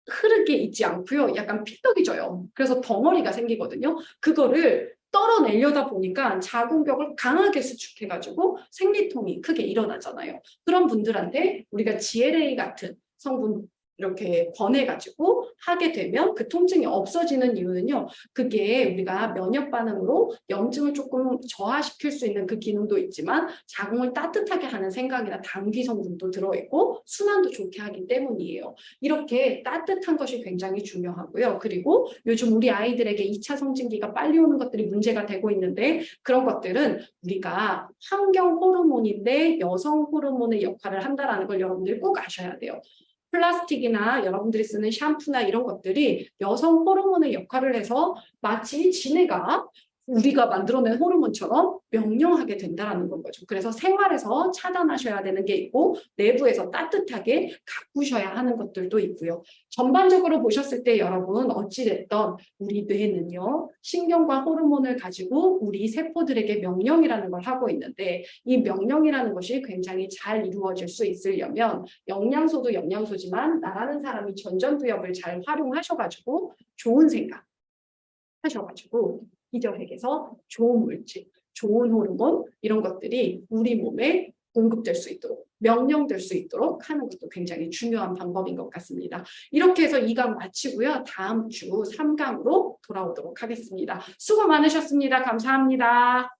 흐르게 있지 않고요. 약간 피떡이 져요. 그래서 덩어리가 생기거든요. 그거를 떨어내려다 보니까 자궁벽을 강하게 수축해가지고 생리통이 크게 일어나잖아요. 그런 분들한테 우리가 GLA 같은 성분 이렇게 권해가지고 하게 되면 그 통증이 없어지는 이유는요. 그게 우리가 면역 반응으로 염증을 조금 저하시킬 수 있는 그 기능도 있지만 자궁을 따뜻하게 하는 생각이나 당귀 성분도 들어있고 순환도 좋게 하기 때문이에요. 이렇게 따뜻한 것이 굉장히 중요하고요. 그리고 요즘 우리 아이들에게 2차 성징기가 빨리 오는 것들이 문제가 되고 있는데 그런 것들은 우리가 환경 호르몬인데 여성 호르몬의 역할을 한다는 걸 여러분들이 꼭 아셔야 돼요. 플라스틱이나 여러분들이 쓰는 샴푸나 이런 것들이 여성 호르몬의 역할을 해서 마치 지네가 우리가 만들어낸 호르몬처럼 명령하게 된다는 거죠. 그래서 생활에서 차단하셔야 되는 게 있고 내부에서 따뜻하게 가꾸셔야 하는 것들도 있고요. 전반적으로 보셨을 때 여러분 어찌됐든 우리 뇌는요. 신경과 호르몬을 가지고 우리 세포들에게 명령이라는 걸 하고 있는데 이 명령이라는 것이 굉장히 잘 이루어질 수 있으려면 영양소도 영양소지만 나라는 사람이 전전두엽을 잘 활용하셔가지고 좋은 생각 하셔가지고 기저핵에서 좋은 물질, 좋은 호르몬 이런 것들이 우리 몸에 공급될 수 있도록 명령될 수 있도록 하는 것도 굉장히 중요한 방법인 것 같습니다. 이렇게 해서 2강 마치고요. 다음 주 3강으로 돌아오도록 하겠습니다. 수고 많으셨습니다. 감사합니다.